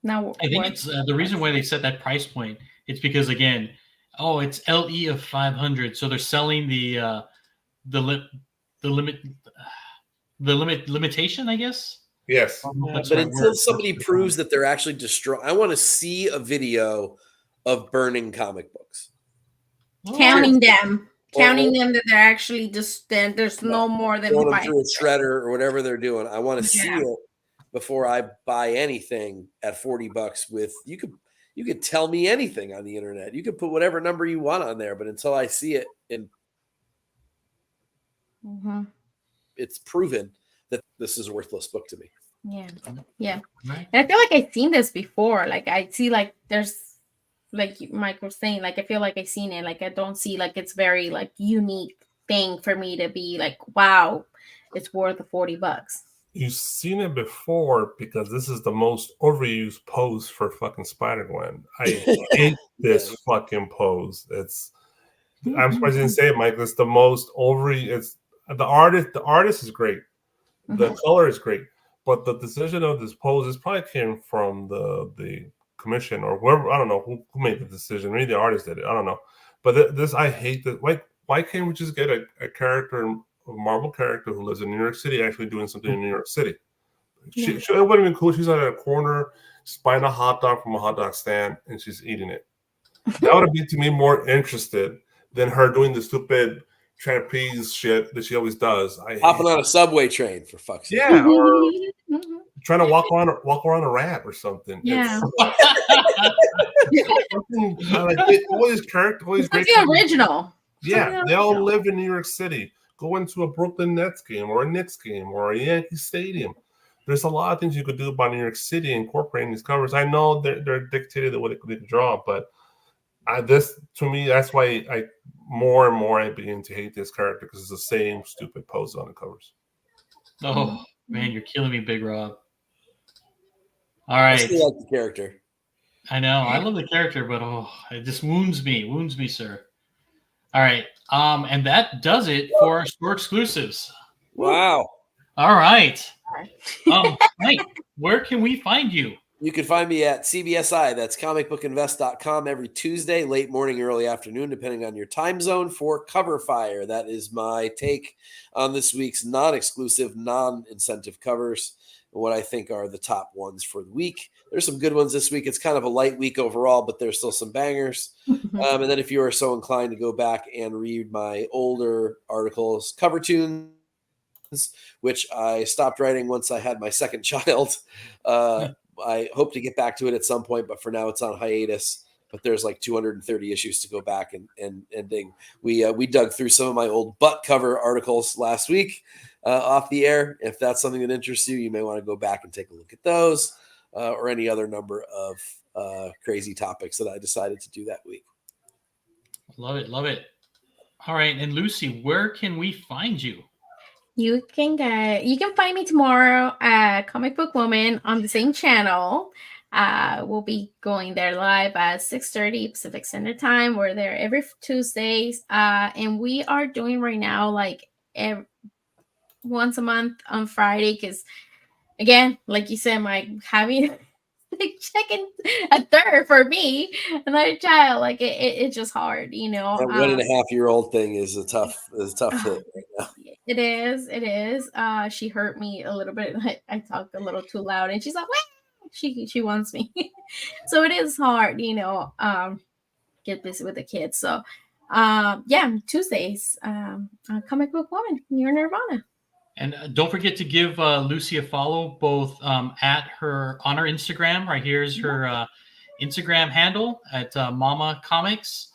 I think it's the reason why they set that price point. It's because again, it's LE of 500, so they're selling the limitation, I guess. Yes. But until somebody proves that they're actually destroying, I want to see a video of burning comic books. Counting them that they're actually just there's no more than going through a shredder or whatever they're doing. I want to see it before I buy anything at $40. With you could tell me anything on the internet. You could put whatever number you want on there, but until I see it it's proven that this is a worthless book to me. Yeah. And I feel like I've seen this before. Like I see like there's like Mike was saying, like I feel like I've seen it. Like I don't see like it's very like unique thing for me to be like, wow, it's worth the $40. You've seen it before because this is the most overused pose for fucking Spider-Gwen. I hate this fucking pose. I'm surprised you didn't say it, Mike. It's the most overused. The artist is great. The color is great. But the decision of this pose probably came from the commission or whoever. I don't know who made the decision. Maybe the artist did it. I don't know. But this, I hate that. Why can't we just get a character, a Marvel character who lives in New York City actually doing something in New York City? It would have been cool. She's at a corner, she's buying a hot dog from a hot dog stand, and she's eating it. That would have been to me more interested than her doing the stupid trapeze shit that she always does. Hopping on a subway train, for fuck's sake. Yeah, or trying to walk around a rat or something. Yeah. All these characters, the original. Yeah, they all live in New York City. Go into a Brooklyn Nets game or a Knicks game or a Yankee Stadium. There's a lot of things you could do about New York City incorporating these covers. I know they're dictated to what they could draw, but to me, that's why I more and more I begin to hate this character because it's the same stupid pose on the covers. Oh man, you're killing me, Big Rob. All I right. still like the character. I know. I love the character, but it just wounds me, sir. All right. And that does it for our store exclusives. Wow. All right. Mike, where can we find you? You can find me at CBSI. That's comicbookinvest.com every Tuesday, late morning, early afternoon, depending on your time zone, for Cover Fire. That is my take on this week's non-exclusive, non-incentive covers, and what I think are the top ones for the week. There's some good ones this week. It's kind of a light week overall, but there's still some bangers. And then if you are so inclined to go back and read my older articles, Cover Tunes, which I stopped writing once I had my second child. I hope to get back to it at some point, but for now it's on hiatus. But there's like 230 issues to go back and dig. We dug through some of my old butt cover articles last week off the air. If that's something that interests you, you may want to go back and take a look at those or any other number of crazy topics that I decided to do that week. Love it. All right, and Lucy, where can we find you? You can find me tomorrow at Comic Book Woman on the same channel. We'll be going there live at 6:30 Pacific Standard Time. We're there every Tuesdays. And we are doing right now once a month on Friday, because again, like you said, Mike, having checking a third for me, another child, it's just hard, you know. That 1.5-year-old thing is a tough hit right now. It is. She hurt me a little bit. I talked a little too loud, and she's like, "What?" She wants me. So it is hard, you know. Get busy with the kids. So, Tuesdays, Comic Book Woman near Nirvana. And don't forget to give Lucy a follow, both at her on her Instagram. Right here's her Instagram handle at Mama Comics.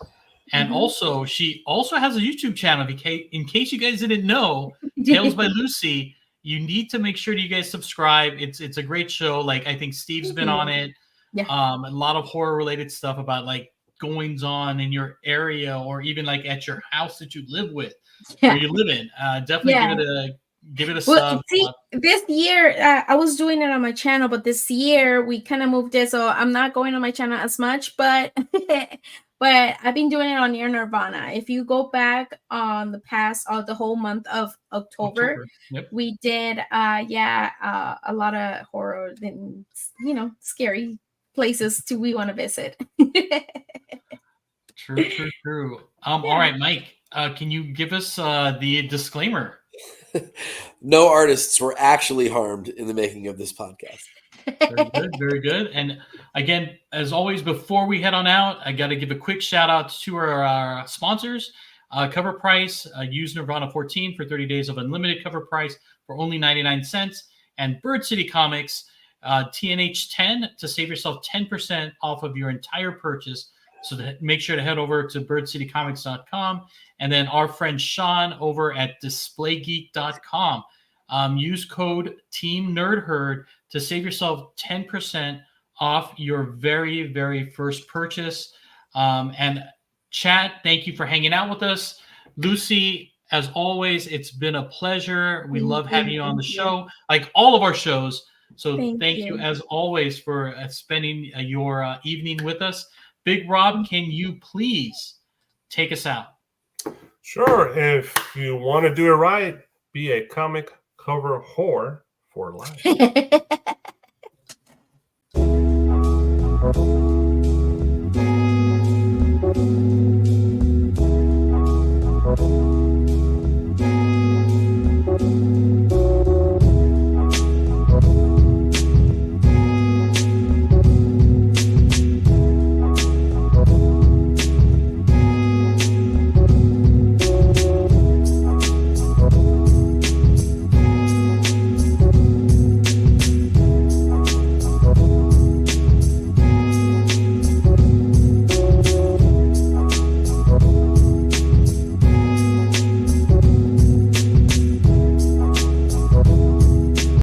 And also, she also has a YouTube channel. In case you guys didn't know, Tales by Lucy, you need to make sure that you guys subscribe. It's a great show. Like, I think Steve's been on it. Yeah. A lot of horror-related stuff about, like, goings on in your area or even, like, at your house that you live with, where you live in. Definitely give it a sub. See, this year, I was doing it on my channel, but this year, we kind of moved it, so I'm not going on my channel as much, but... But I've been doing it on Near Nirvana. If you go back on the whole month of October. Yep. We did, a lot of horror and, you know, scary places we want to visit. True. All right, Mike, can you give us the disclaimer? No artists were actually harmed in the making of this podcast. Very good. And again, as always, before we head on out, I got to give a quick shout out to our sponsors. Cover Price, use Nirvana 14 for 30 days of unlimited cover price for only 99 cents. And Bird City Comics, TNH 10 to save yourself 10% off of your entire purchase. So make sure to head over to birdcitycomics.com. And then our friend Sean over at displaygeek.com. Use code TEAMNERDHERD to save yourself 10% off your very, very first purchase. And chat, thank you for hanging out with us. Lucy, as always, it's been a pleasure. We love having you on the show, like all of our shows. So thank you as always for spending your evening with us. Big Rob, can you please take us out? Sure. If you want to do it right, be a comic cover whore for life.